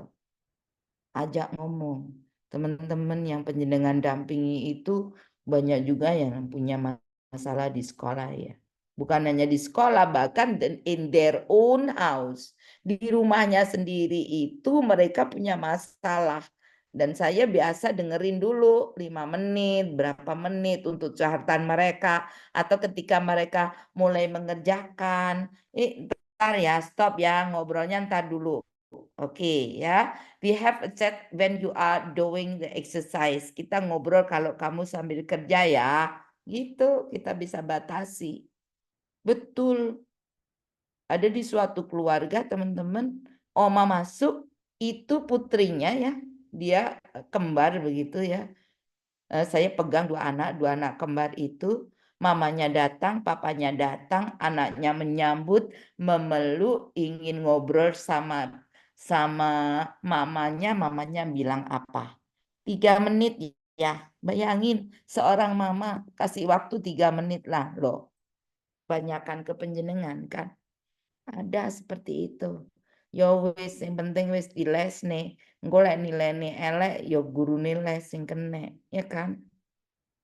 Ajak ngomong. Teman-teman yang penjenengan dampingi itu banyak juga yang punya masalah di sekolah ya. Bukan hanya di sekolah, bahkan in their own house. Di rumahnya sendiri itu mereka punya masalah. Dan saya biasa dengerin dulu 5 menit, berapa menit untuk curhatan mereka. Atau ketika mereka mulai mengerjakan, ntar ya, stop ya, ngobrolnya ntar dulu. Oke ya, we have a chat when you are doing the exercise. Kita ngobrol kalau kamu sambil kerja ya, gitu kita bisa batasi. Betul, ada di suatu keluarga teman-teman, oma masuk itu putrinya ya, dia kembar begitu ya. Saya pegang dua anak kembar itu. Mamanya datang, papanya datang, anaknya menyambut, memeluk, ingin ngobrol sama mamanya bilang apa? 3 menit ya, bayangin seorang mama kasih waktu 3 menit lah loh. Banyakan kepenjenengan kan, ada seperti itu. Yo wis, yang penting wis diles nih, golek nilai elek, yo guru nilai sing kene, ya kan?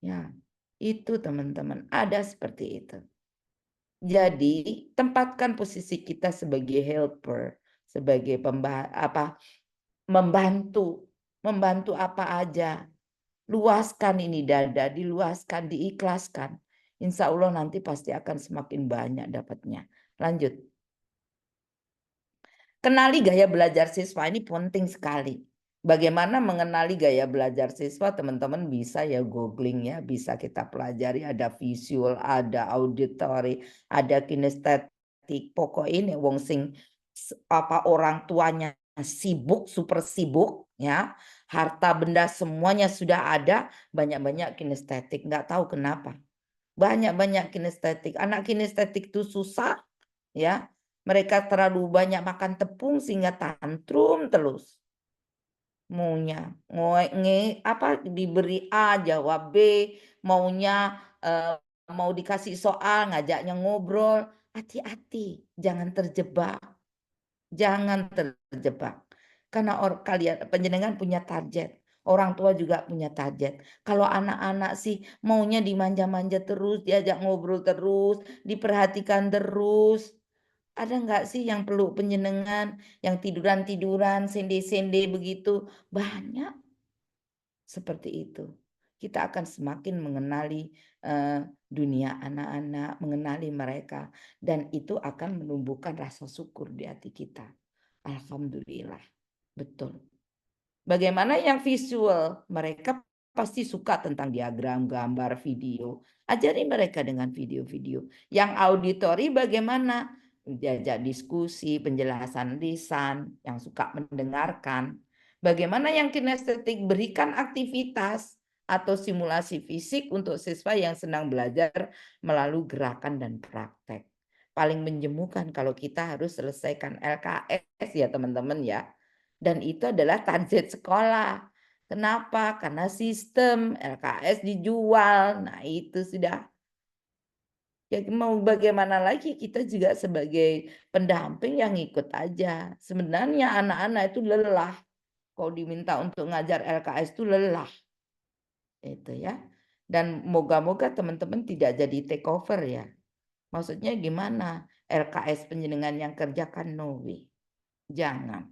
Ya, itu teman-teman, ada seperti itu. Jadi, tempatkan posisi kita sebagai helper, sebagai membantu. Membantu apa aja. Luaskan ini dada, diluaskan, diikhlaskan. Insya Allah nanti pasti akan semakin banyak dapatnya. Lanjut. Kenali gaya belajar siswa ini penting sekali. Bagaimana mengenali gaya belajar siswa, teman-teman bisa ya googling ya, bisa kita pelajari, ada visual, ada auditory, ada kinestetik. Pokok ini wong sing orang tuanya sibuk, super sibuk ya, harta benda semuanya sudah ada, banyak-banyak kinestetik, nggak tahu kenapa. Banyak-banyak kinestetik. Anak kinestetik itu susah ya. Mereka terlalu banyak makan tepung sehingga tantrum terus. Maunya diberi A jawab B, maunya mau dikasih soal ngajaknya ngobrol. Hati-hati, jangan terjebak. Jangan terjebak. Karena kalian penjenengan punya target. Orang tua juga punya target. Kalau anak-anak sih maunya dimanja-manja terus, diajak ngobrol terus, diperhatikan terus. Ada nggak sih yang perlu penjenengan, yang tiduran-tiduran, sende-sende begitu? Banyak seperti itu. Kita akan semakin mengenali dunia anak-anak, mengenali mereka. Dan itu akan menumbuhkan rasa syukur di hati kita. Alhamdulillah, betul. Bagaimana yang visual? Mereka pasti suka tentang diagram, gambar, video. Ajari mereka dengan video-video. Yang auditori bagaimana? Diajak diskusi, penjelasan lisan, yang suka mendengarkan. Bagaimana yang kinestetik? Berikan aktivitas atau simulasi fisik untuk siswa yang senang belajar melalui gerakan dan praktek. Paling menjemukan kalau kita harus selesaikan LKS ya teman-teman ya. Dan itu adalah target sekolah. Kenapa? Karena sistem LKS dijual. Nah, itu sudah. Ya, mau bagaimana lagi, kita juga sebagai pendamping yang ikut aja. Sebenarnya anak-anak itu lelah. Kalau diminta untuk ngajar LKS itu lelah. Itu ya. Dan moga-moga teman-teman tidak jadi take over ya. Maksudnya gimana? LKS penjenengan yang kerjakan, no way. Jangan.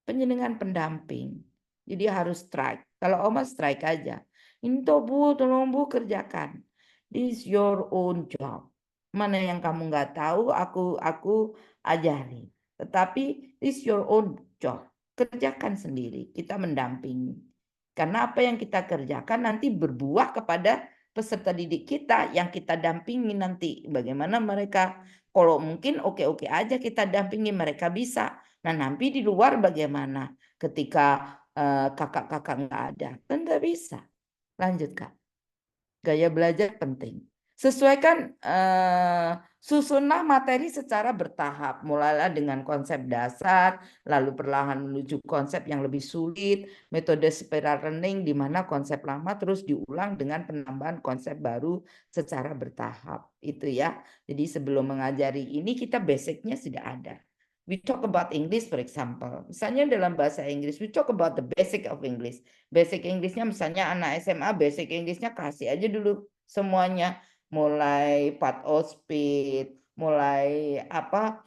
Penjenengan pendamping. Jadi harus strike. Kalau Oma strike aja. Ini toh Bu, tolong Bu kerjakan. This your own job. Mana yang kamu nggak tahu, aku ajari. Tetapi this your own job. Kerjakan sendiri. Kita mendampingi. Karena apa yang kita kerjakan nanti berbuah kepada peserta didik kita yang kita dampingi nanti. Bagaimana mereka, kalau mungkin oke-oke aja kita dampingi, mereka bisa. Nah, nanti di luar bagaimana ketika kakak-kakak nggak ada? Kan nggak bisa. Lanjut, Kak. Gaya belajar penting. Sesuaikan, susunlah materi secara bertahap. Mulailah dengan konsep dasar, lalu perlahan menuju konsep yang lebih sulit, metode spiral learning di mana konsep lama terus diulang dengan penambahan konsep baru secara bertahap. Itu ya. Jadi sebelum mengajari ini kita basicnya sudah ada. We talk about English, for example. Misalnya dalam bahasa Inggris, we talk about the basic of English. Basic Englishnya misalnya anak SMA, basic Englishnya kasih aja dulu semuanya. Mulai part of speech, mulai apa,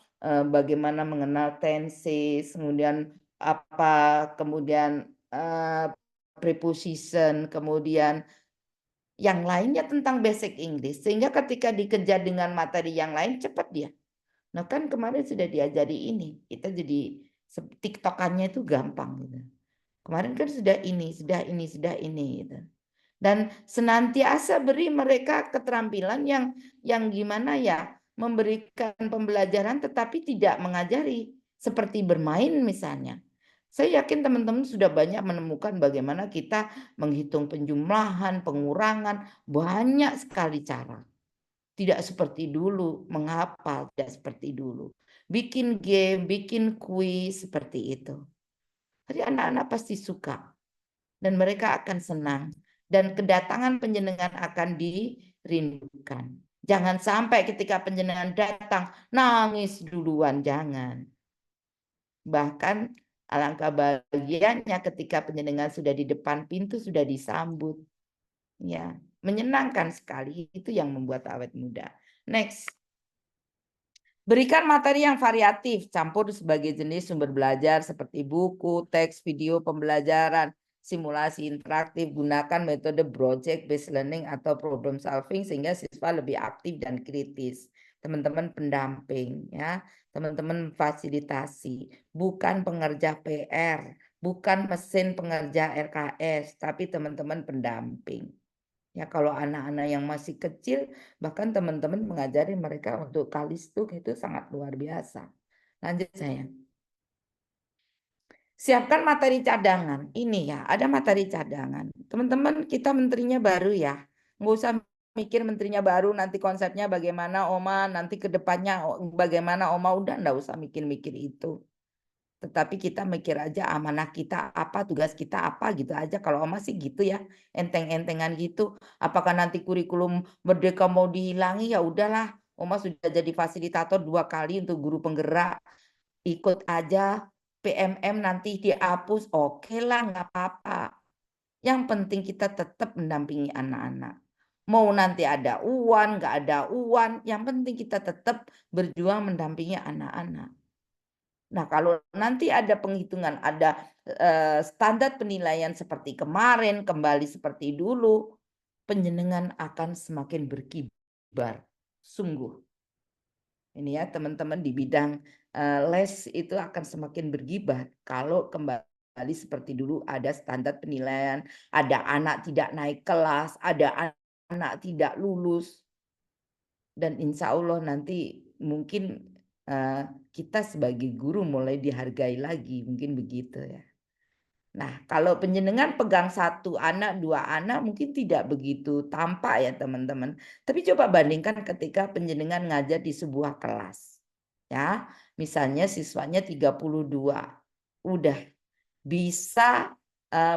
bagaimana mengenal tenses, kemudian kemudian preposition, kemudian yang lainnya tentang basic English. Sehingga ketika dikejar dengan materi yang lain, cepat dia. Nah kan kemarin sudah diajari ini, kita jadi tiktokannya itu gampang gitu. Kemarin kan sudah ini gitu. Dan senantiasa beri mereka keterampilan yang gimana ya, memberikan pembelajaran tetapi tidak mengajari, seperti bermain misalnya. Saya yakin teman-teman sudah banyak menemukan bagaimana kita menghitung penjumlahan, pengurangan, banyak sekali cara. Tidak seperti dulu, menghafal, tidak seperti dulu. Bikin game, bikin kuis, seperti itu. Jadi anak-anak pasti suka. Dan mereka akan senang. Dan kedatangan penjenengan akan dirindukan. Jangan sampai ketika penjenengan datang, nangis duluan, jangan. Bahkan alangkah bahagianya ketika penjenengan sudah di depan pintu, sudah disambut. Ya, menyenangkan sekali. Itu yang membuat awet muda. Next. Berikan materi yang variatif, campur sebagai jenis sumber belajar seperti buku, teks, video pembelajaran, simulasi interaktif, gunakan metode project-based learning atau problem solving sehingga siswa lebih aktif dan kritis. Teman-teman pendamping, ya, teman-teman fasilitasi, bukan pengerja PR, bukan mesin pengerja RKS, tapi teman-teman pendamping. Ya kalau anak-anak yang masih kecil, bahkan teman-teman mengajari mereka untuk kalistuk itu sangat luar biasa. Lanjut sayang. Siapkan materi cadangan. Ini ya, ada materi cadangan. Teman-teman, kita menterinya baru ya. Nggak usah mikir menterinya baru, nanti konsepnya bagaimana Oma, nanti ke depannya bagaimana Oma, udah nggak usah mikir-mikir itu. Tetapi kita mikir aja amanah kita apa, tugas kita apa gitu aja. Kalau Oma sih gitu ya, enteng-entengan gitu. Apakah nanti kurikulum Merdeka mau dihilangi, ya udahlah. Oma sudah jadi fasilitator 2 kali untuk guru penggerak. Ikut aja, PMM nanti dihapus, oke lah nggak apa-apa. Yang penting kita tetap mendampingi anak-anak. Mau nanti ada uan, nggak ada uan, yang penting kita tetap berjuang mendampingi anak-anak. Nah, kalau nanti ada penghitungan, ada standar penilaian seperti kemarin, kembali seperti dulu, penjenengan akan semakin berkibar. Sungguh. Ini ya, teman-teman di bidang les itu akan semakin berkibar kalau kembali seperti dulu ada standar penilaian, ada anak tidak naik kelas, ada anak tidak lulus. Dan insya Allah nanti mungkin kita sebagai guru mulai dihargai lagi, mungkin begitu ya. Nah, kalau penjenengan pegang 1 anak, 2 anak mungkin tidak begitu tampak ya teman-teman. Tapi coba bandingkan ketika penjenengan ngajar di sebuah kelas. Ya, misalnya siswanya 32. Udah bisa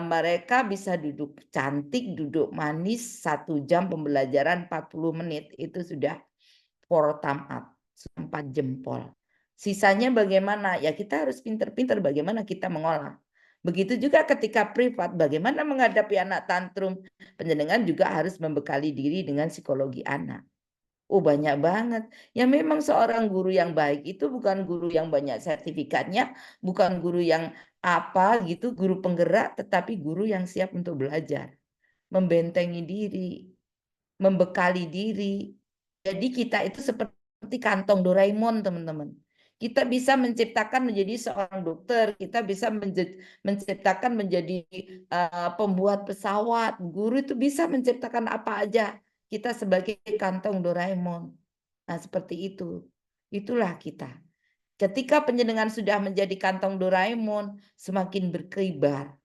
mereka bisa duduk cantik, duduk manis 1 jam pembelajaran 40 menit itu sudah for thumb up, 4 jempol. Sisanya bagaimana? Ya kita harus pinter-pinter bagaimana kita mengolah. Begitu juga ketika privat, bagaimana menghadapi anak tantrum. Penjenengan juga harus membekali diri dengan psikologi anak. Oh banyak banget. Ya memang seorang guru yang baik itu bukan guru yang banyak sertifikatnya, bukan guru yang apa gitu, guru penggerak, tetapi guru yang siap untuk belajar. Membentengi diri, membekali diri. Jadi kita itu seperti kantong Doraemon, teman-teman. Kita bisa menciptakan menjadi seorang dokter, kita bisa menciptakan menjadi pembuat pesawat. Guru itu bisa menciptakan apa aja. Kita sebagai kantong Doraemon. Nah, seperti itu. Itulah kita. Ketika penjenengan sudah menjadi kantong Doraemon, semakin berkibar.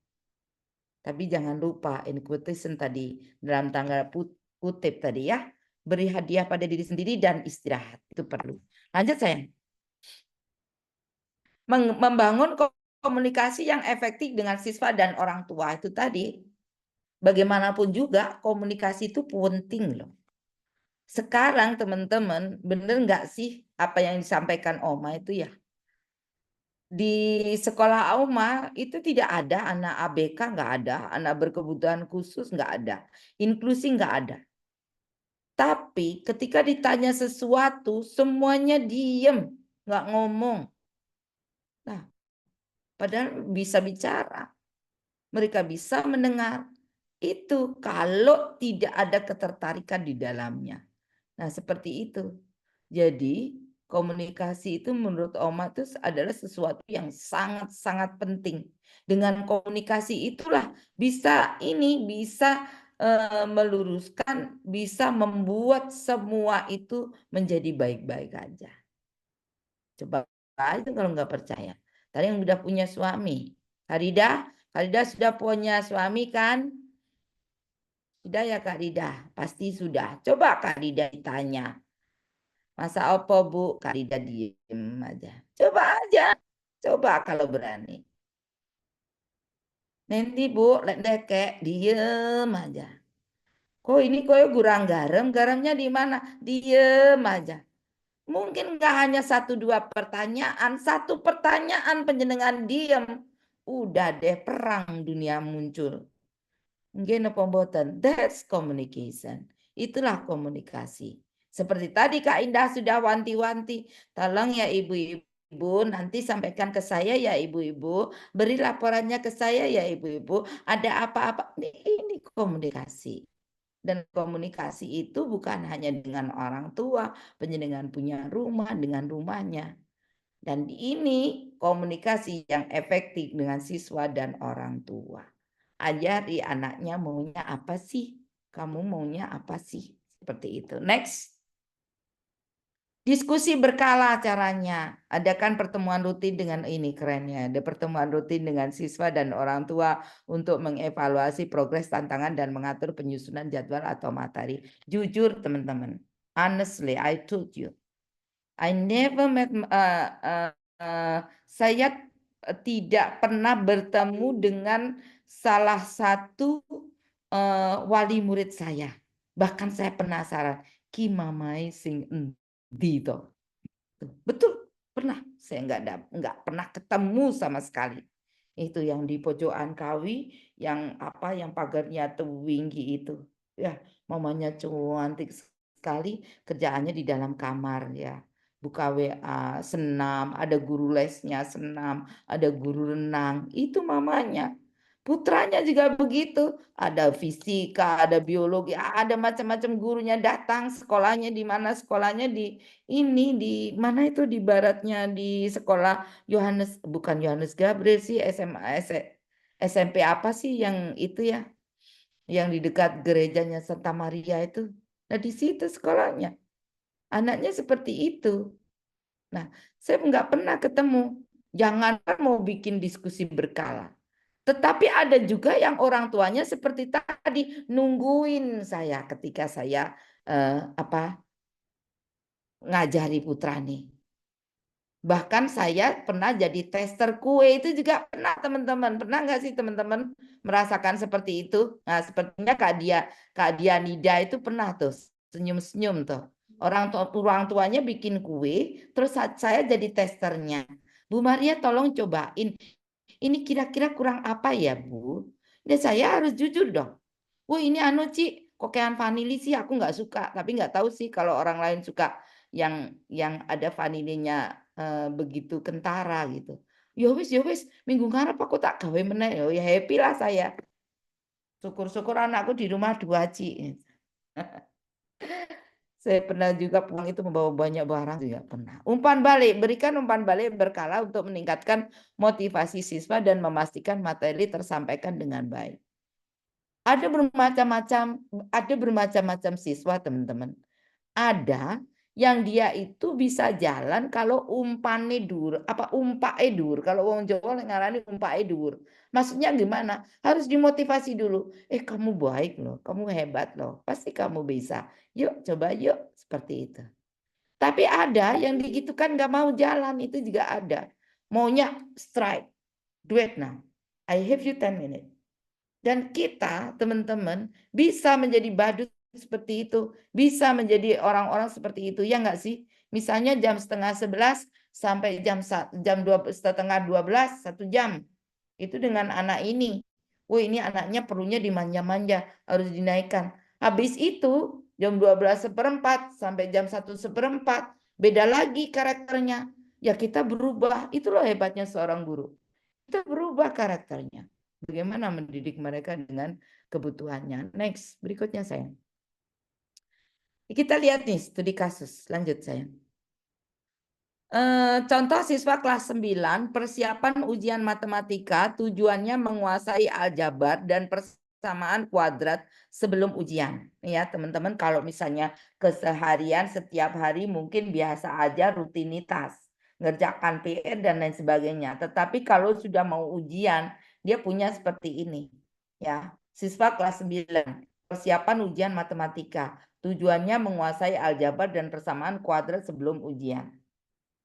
Tapi jangan lupa, in quotation tadi, dalam tanda kutip tadi ya, beri hadiah pada diri sendiri dan istirahat. Itu perlu. Lanjut sayang. Membangun komunikasi yang efektif dengan siswa dan orang tua itu tadi. Bagaimanapun juga komunikasi itu penting loh. Sekarang teman-teman, bener nggak sih apa yang disampaikan Oma itu ya? di sekolah Oma itu tidak ada anak ABK, nggak ada, anak berkebutuhan khusus nggak ada, inklusi nggak ada. Tapi ketika ditanya sesuatu, semuanya diem, nggak ngomong. Nah, padahal bisa bicara, mereka bisa mendengar. Itu kalau tidak ada ketertarikan di dalamnya. Nah, seperti itu. Jadi, komunikasi itu menurut Oma itu adalah sesuatu yang sangat-sangat penting. Dengan komunikasi itulah bisa meluruskan, bisa membuat semua itu menjadi baik-baik aja. Coba aja kalau nggak percaya. Tadi yang udah punya suami. Karida sudah punya suami kan? Sudah ya Kak Rida? Pasti sudah. Coba Kak Rida ditanya. Masa opo Bu? Kak Rida diem aja. Coba aja. Coba kalau berani. Nanti Bu, kayak diem aja. Kok ini kok kurang garam? Garamnya di mana? Diem aja. Mungkin nggak hanya 1-2 pertanyaan. 1 pertanyaan penjenengan diem. Udah deh perang dunia muncul. Nggih napa mboten? That's communication. Itulah komunikasi. Seperti tadi Kak Indah sudah wanti-wanti, tolong ya ibu-ibu nanti sampaikan ke saya ya ibu-ibu, beri laporannya ke saya ya ibu-ibu, ada apa-apa. Ini komunikasi. Dan komunikasi itu bukan hanya dengan orang tua, penjenengan punya rumah dengan rumahnya. Dan ini komunikasi yang efektif dengan siswa dan orang tua. Ajari anaknya maunya apa sih? Kamu maunya apa sih? Seperti itu. Next. Diskusi berkala caranya. Adakan pertemuan rutin dengan ini kerennya. Ada pertemuan rutin dengan siswa dan orang tua untuk mengevaluasi progres tantangan dan mengatur penyusunan jadwal atau materi. Jujur teman-teman. Honestly, I told you. I never met saya tidak pernah bertemu dengan salah satu wali murid saya. Bahkan saya penasaran, ki mamai sing endi to. Betul, pernah. Saya nggak pernah ketemu sama sekali. Itu yang di pojokan Kawi, yang yang pagarnya tinggi itu. Ya, mamanya cantik sekali, kerjaannya di dalam kamar ya. Buka WA, senam, ada guru lesnya senam, ada guru renang, itu mamanya. Putranya juga begitu, ada fisika, ada biologi, ada macam-macam gurunya datang, sekolahnya di mana? Sekolahnya di mana itu di baratnya di sekolah bukan Yohanes Gabriel sih, SMP apa sih yang itu ya? Yang di dekat gerejanya Santa Maria itu. Nah, di situ sekolahnya. Anaknya seperti itu. Nah, saya nggak pernah ketemu. Jangankan mau bikin diskusi berkala. Tetapi ada juga yang orang tuanya seperti tadi nungguin saya ketika saya ngajari putra nih. Bahkan saya pernah jadi tester kue itu juga pernah teman-teman. Pernah nggak sih teman-teman merasakan seperti itu? Nah, sepertinya Kak Dianida itu pernah tuh senyum-senyum tuh. Orang tuanya bikin kue, terus saya jadi testernya. Bu Maria tolong cobain. Ini kira-kira kurang apa ya, Bu? Dan saya harus jujur dong. Wah, ini Ci, kokean vanili sih aku nggak suka, tapi nggak tahu sih kalau orang lain suka yang ada vanilinya begitu kentara gitu. Ya wis, minggu ngarep aku tak gawe meneh. Ya happy lah saya. Syukur-syukur anakku di rumah 2 Ci. Saya pernah juga pulang itu membawa banyak barang juga pernah. Berikan umpan balik berkala untuk meningkatkan motivasi siswa dan memastikan materi tersampaikan dengan baik. Ada bermacam-macam siswa, teman-teman. Ada yang dia itu bisa jalan kalau umpane dur, umpake dur. Kalau wong Jawa ngarani umpake dur. Maksudnya gimana? Harus dimotivasi dulu. Kamu baik loh, kamu hebat loh. Pasti kamu bisa. Yuk, coba yuk. Seperti itu. Tapi ada yang begitu kan nggak mau jalan. Itu juga ada. Maunya strike. Do it now. I have you 10 minutes. Dan kita, teman-teman, bisa menjadi badut seperti itu. Bisa menjadi orang-orang seperti itu. Ya nggak sih? Misalnya jam 10:30, sampai jam 11:30, 1 jam. Itu dengan anak ini. Oh, ini anaknya perlunya dimanja-manja, harus dinaikkan. Habis itu jam 12:15 sampai jam 1:15 beda lagi karakternya. Ya kita berubah. Itu loh hebatnya seorang guru. Kita berubah karakternya. Bagaimana mendidik mereka dengan kebutuhannya. Next, berikutnya sayang. Kita lihat nih studi kasus. Lanjut sayang. Contoh siswa kelas 9 persiapan ujian matematika tujuannya menguasai aljabar dan persamaan kuadrat sebelum ujian. Ya teman-teman, kalau misalnya keseharian setiap hari mungkin biasa aja rutinitas, ngerjakan PR dan lain sebagainya. Tetapi kalau sudah mau ujian, dia punya seperti ini. Ya, siswa kelas 9 persiapan ujian matematika tujuannya menguasai aljabar dan persamaan kuadrat sebelum ujian.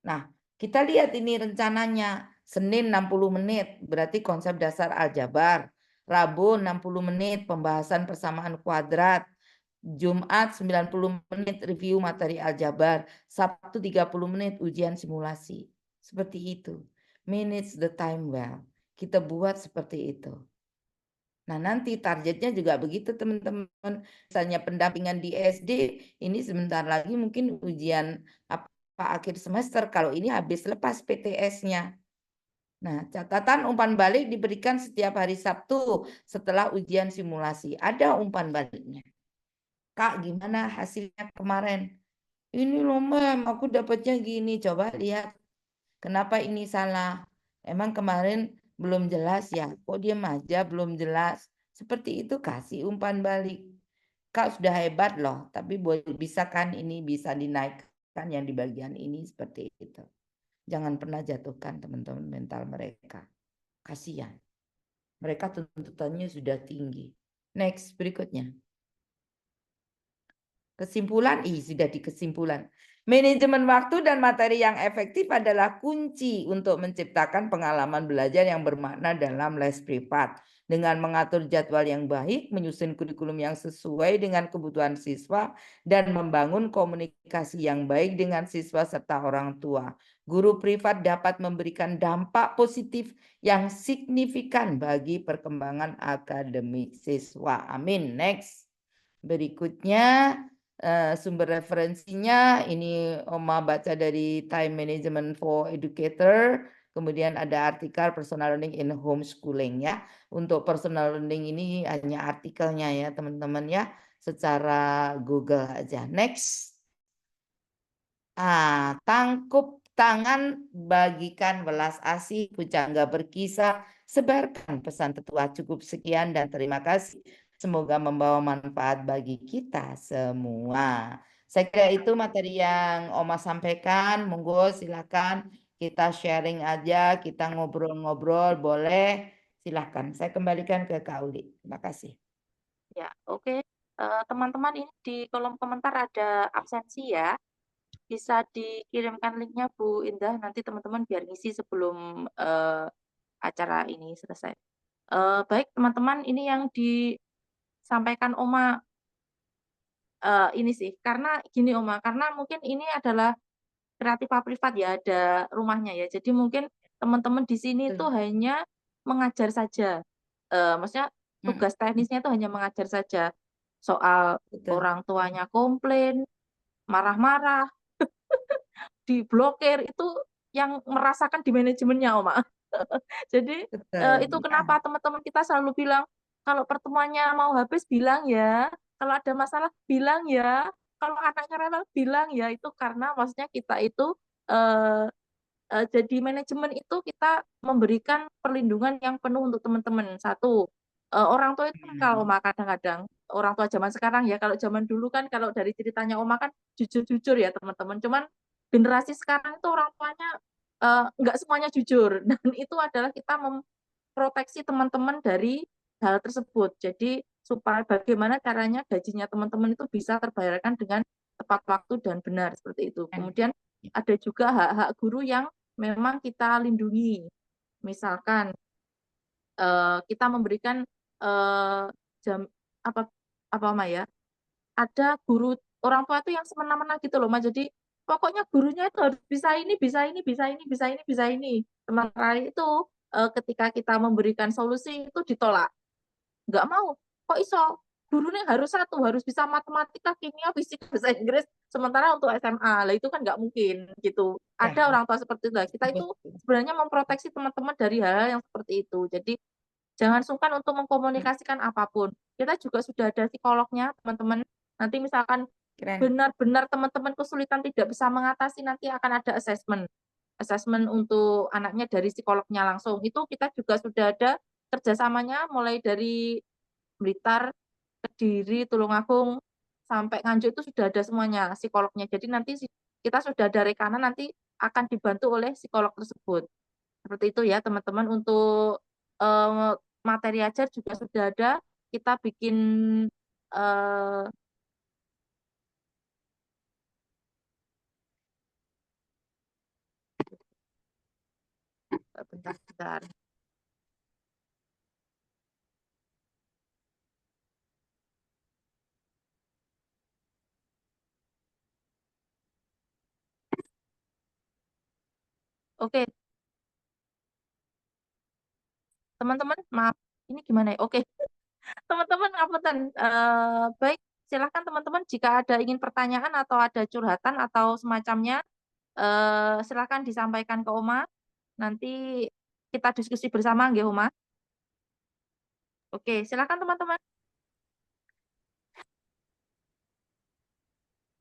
Nah, kita lihat ini rencananya. Senin 60 menit, berarti konsep dasar aljabar. Rabu 60 menit, pembahasan persamaan kuadrat. Jumat 90 menit, review materi aljabar. Sabtu 30 menit, ujian simulasi. Seperti itu. Manage the time well. Kita buat seperti itu. Nah, nanti targetnya juga begitu, teman-teman. Misalnya pendampingan di SD, ini sebentar lagi mungkin ujian akhir semester, kalau ini habis lepas PTS-nya. Nah, catatan umpan balik diberikan setiap hari Sabtu setelah ujian simulasi. Ada umpan baliknya. Kak, gimana hasilnya kemarin? Ini loh, Mem, aku dapatnya gini. Coba lihat. Kenapa ini salah? Emang kemarin belum jelas ya? Kok dia aja belum jelas? Seperti itu kasih umpan balik. Kak sudah hebat loh, tapi bisa kan ini bisa dinaikkan yang di bagian ini seperti itu. Jangan pernah jatuhkan teman-teman mental mereka. Kasihan. Mereka tuntutannya sudah tinggi. Next, berikutnya. Kesimpulan, sudah di kesimpulan. Manajemen waktu dan materi yang efektif adalah kunci untuk menciptakan pengalaman belajar yang bermakna dalam les privat. Dengan mengatur jadwal yang baik, menyusun kurikulum yang sesuai dengan kebutuhan siswa, dan membangun komunikasi yang baik dengan siswa serta orang tua. Guru privat dapat memberikan dampak positif yang signifikan bagi perkembangan akademik siswa. Amin. Next. Berikutnya. Sumber referensinya ini Oma baca dari Time Management for Educator, kemudian ada artikel Personal Learning in Homeschooling ya. Untuk personal learning ini hanya artikelnya ya teman-teman ya, secara Google aja. Next. Tangkup tangan, bagikan welas asih, pujangga berkisah, sebarkan pesan tetua. Cukup sekian dan terima kasih. Semoga membawa manfaat bagi kita semua. Saya kira itu materi yang Oma sampaikan. Monggo silakan kita sharing aja, kita ngobrol-ngobrol, boleh. Silakan. Saya kembalikan ke Kak Uli. Terima kasih. Ya, oke. Teman-teman ini di kolom komentar ada absensi ya. Bisa dikirimkan linknya Bu Indah, nanti teman-teman biar ngisi sebelum acara ini selesai. Baik teman-teman, ini yang disampaikan Oma ini sih, karena gini Oma, karena mungkin ini adalah Kreativa privat ya, ada rumahnya ya. Jadi mungkin teman-teman di sini tuh hanya mengajar saja. Maksudnya tugas teknisnya itu hanya mengajar saja. Soal Betul. orang tuanya komplain, marah-marah, diblokir, itu yang merasakan di manajemennya, Oma. Jadi itu kenapa teman-teman kita selalu bilang, kalau pertemuannya mau habis bilang ya, kalau ada masalah bilang ya, kalau anaknya rewel bilang ya, itu karena maksudnya kita itu jadi manajemen itu kita memberikan perlindungan yang penuh untuk teman-teman. Satu, orang tua itu kan kalau Oma kadang-kadang, orang tua zaman sekarang ya, kalau zaman dulu kan kalau dari ceritanya Oma kan jujur-jujur ya teman-teman. Cuman generasi sekarang itu orang tuanya nggak semuanya jujur. Dan itu adalah kita memproteksi teman-teman dari hal tersebut. Jadi supaya bagaimana caranya gajinya teman-teman itu bisa terbayarkan dengan tepat waktu dan benar seperti itu. Kemudian ada juga hak-hak guru yang memang kita lindungi. Misalkan kita memberikan jam apa Ma ya? Ada guru orang tua itu yang semena-mena gitu loh Ma. Jadi pokoknya gurunya itu harus bisa ini, bisa ini, bisa ini, bisa ini, bisa ini. Sementara itu ketika kita memberikan solusi itu ditolak. Nggak mau. Kok iso? Gurunya harus satu, harus bisa matematika, kimia, fisika, bahasa Inggris. Sementara untuk SMA, lah itu kan nggak mungkin gitu. Ya, Ada orang tua seperti itu. Nah, kita itu betul. sebenarnya memproteksi teman-teman dari hal-hal yang seperti itu. Jadi jangan sungkan untuk mengkomunikasikan apapun. Kita juga sudah ada psikolognya, teman-teman. Nanti misalkan Keren. benar-benar teman-teman kesulitan tidak bisa mengatasi, nanti akan ada assessment. Assessment untuk anaknya dari psikolognya langsung. Itu kita juga sudah ada kerjasamanya mulai dari Blitar, Kediri, Tulungagung, sampai Nganjuk itu sudah ada semuanya psikolognya. Jadi nanti kita sudah ada rekanan nanti akan dibantu oleh psikolog tersebut. Seperti itu ya teman-teman. Untuk materi ajar juga sudah ada. Kita bikin eh, bentar. Oke, teman-teman, maaf. Ini gimana ya? Oke, teman-teman, ngapunten. Baik, silakan teman-teman jika ada ingin pertanyaan atau ada curhatan atau semacamnya, silakan disampaikan ke Oma. Nanti kita diskusi bersama, nggih, Oma. Oke, silakan teman-teman.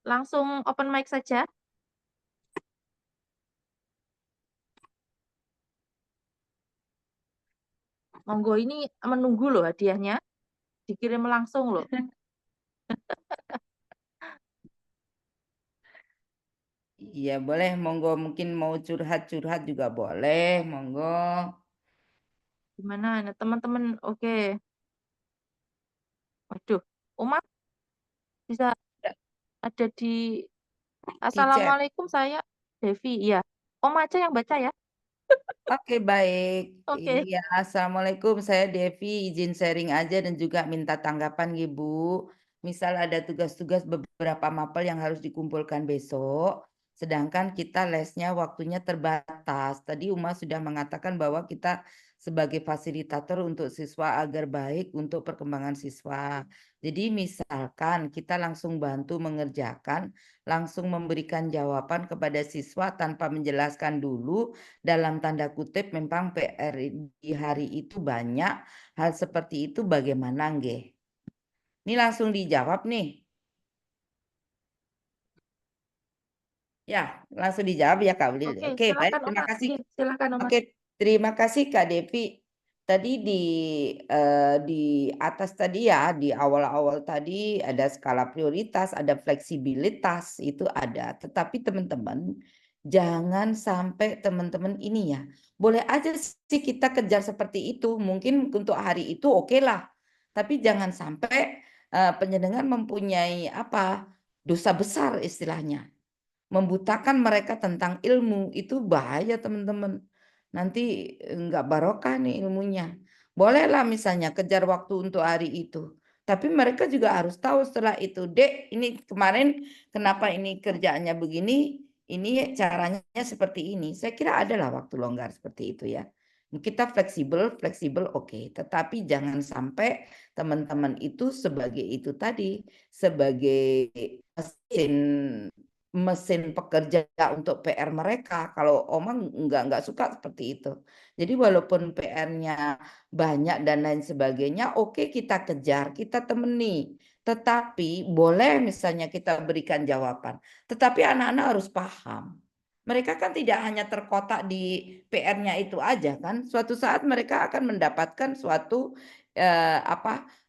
Langsung open mic saja. Monggo, ini menunggu loh hadiahnya. Dikirim langsung loh. Iya, boleh. Monggo, mungkin mau curhat-curhat juga boleh. Monggo. Gimana nih teman-teman? Oke. Waduh, Oma bisa Ya, ada di di chat. Assalamualaikum, saya Devi. Iya. Oma aja yang baca ya. Oke, baik. Ini Oke. ya, Assalamualaikum. Saya Devi, izin sharing aja dan juga minta tanggapan, Ibu. Misal ada tugas-tugas beberapa mapel yang harus dikumpulkan besok, sedangkan kita lesnya waktunya terbatas. Tadi Uma sudah mengatakan bahwa kita sebagai fasilitator untuk siswa agar baik untuk perkembangan siswa. Jadi misalkan kita langsung bantu mengerjakan, langsung memberikan jawaban kepada siswa tanpa menjelaskan dulu, dalam tanda kutip memang PR di hari itu banyak, hal seperti itu bagaimana nggih? Ini langsung dijawab nih. Ya, langsung dijawab ya Kak Ulil. Oke, Oke, baik, silakan terima Oma. kasih. Nggih, silakan Oma. Oke, terima kasih Kak Devi. Tadi di atas tadi ya, di awal-awal tadi ada skala prioritas, ada fleksibilitas, itu ada. Tetapi teman-teman, jangan sampai teman-teman ini ya, boleh aja sih kita kejar seperti itu. Mungkin untuk hari itu oke lah. Tapi jangan sampai penjenengan mempunyai apa, dosa besar istilahnya, membutakan mereka tentang ilmu, itu bahaya teman-teman. Nanti nggak barokah nih ilmunya. Bolehlah misalnya kejar waktu untuk hari itu. Tapi mereka juga harus tahu setelah itu, Dek, ini kemarin kenapa ini kerjaannya begini, ini caranya seperti ini. Saya kira adalah waktu longgar seperti itu ya. Kita fleksibel, fleksibel oke. Tetapi jangan sampai teman-teman itu sebagai itu tadi, sebagai mesin mesin pekerja untuk PR mereka. Kalau Oma nggak suka seperti itu. Jadi walaupun PR-nya banyak dan lain sebagainya, oke kita kejar, kita temani. Tetapi boleh misalnya kita berikan jawaban. Tetapi anak-anak harus paham. Mereka kan tidak hanya terkotak di PR-nya itu aja kan. Suatu saat mereka akan mendapatkan suatu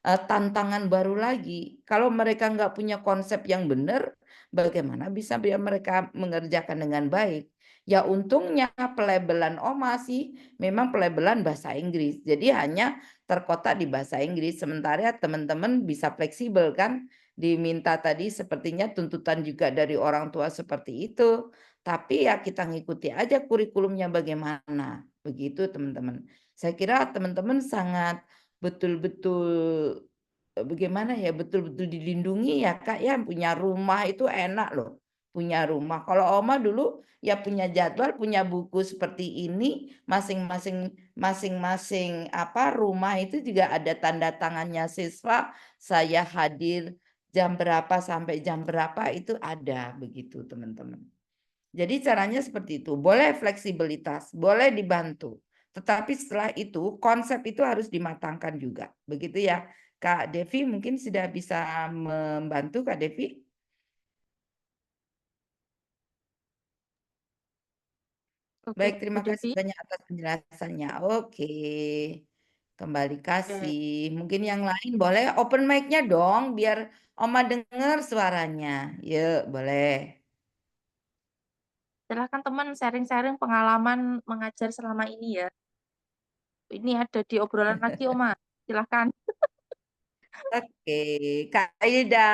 tantangan baru lagi. Kalau mereka nggak punya konsep yang benar, bagaimana bisa biar mereka mengerjakan dengan baik? Ya untungnya pelabelan Oma sih memang pelabelan bahasa Inggris. Jadi hanya terkotak di bahasa Inggris. Sementara teman-teman bisa fleksibel kan. Diminta tadi sepertinya tuntutan juga dari orang tua seperti itu. Tapi ya kita ngikuti aja kurikulumnya bagaimana. Begitu teman-teman. Saya kira teman-teman sangat betul-betul bagaimana ya, betul-betul dilindungi ya Kak ya, punya rumah itu enak loh. punya rumah. Kalau Oma dulu ya punya jadwal, punya buku seperti ini, masing-masing rumah itu juga ada tanda tangannya siswa, saya hadir jam berapa sampai jam berapa itu ada begitu teman-teman. Jadi caranya seperti itu. Boleh fleksibilitas, boleh dibantu. Tetapi setelah itu konsep itu harus dimatangkan juga. Begitu ya. Kak Devi mungkin sudah bisa membantu Kak Devi. Oke, Baik, Bu terima kasih Devi. banyak atas penjelasannya. Oke. Kembali kasih. Mungkin yang lain boleh open mic-nya dong biar Oma dengar suaranya. Yuk, boleh. Silahkan teman sharing-sharing pengalaman mengajar selama ini ya. Ini ada di obrolan lagi, Oma. Silahkan. Oke, Kak Ilda.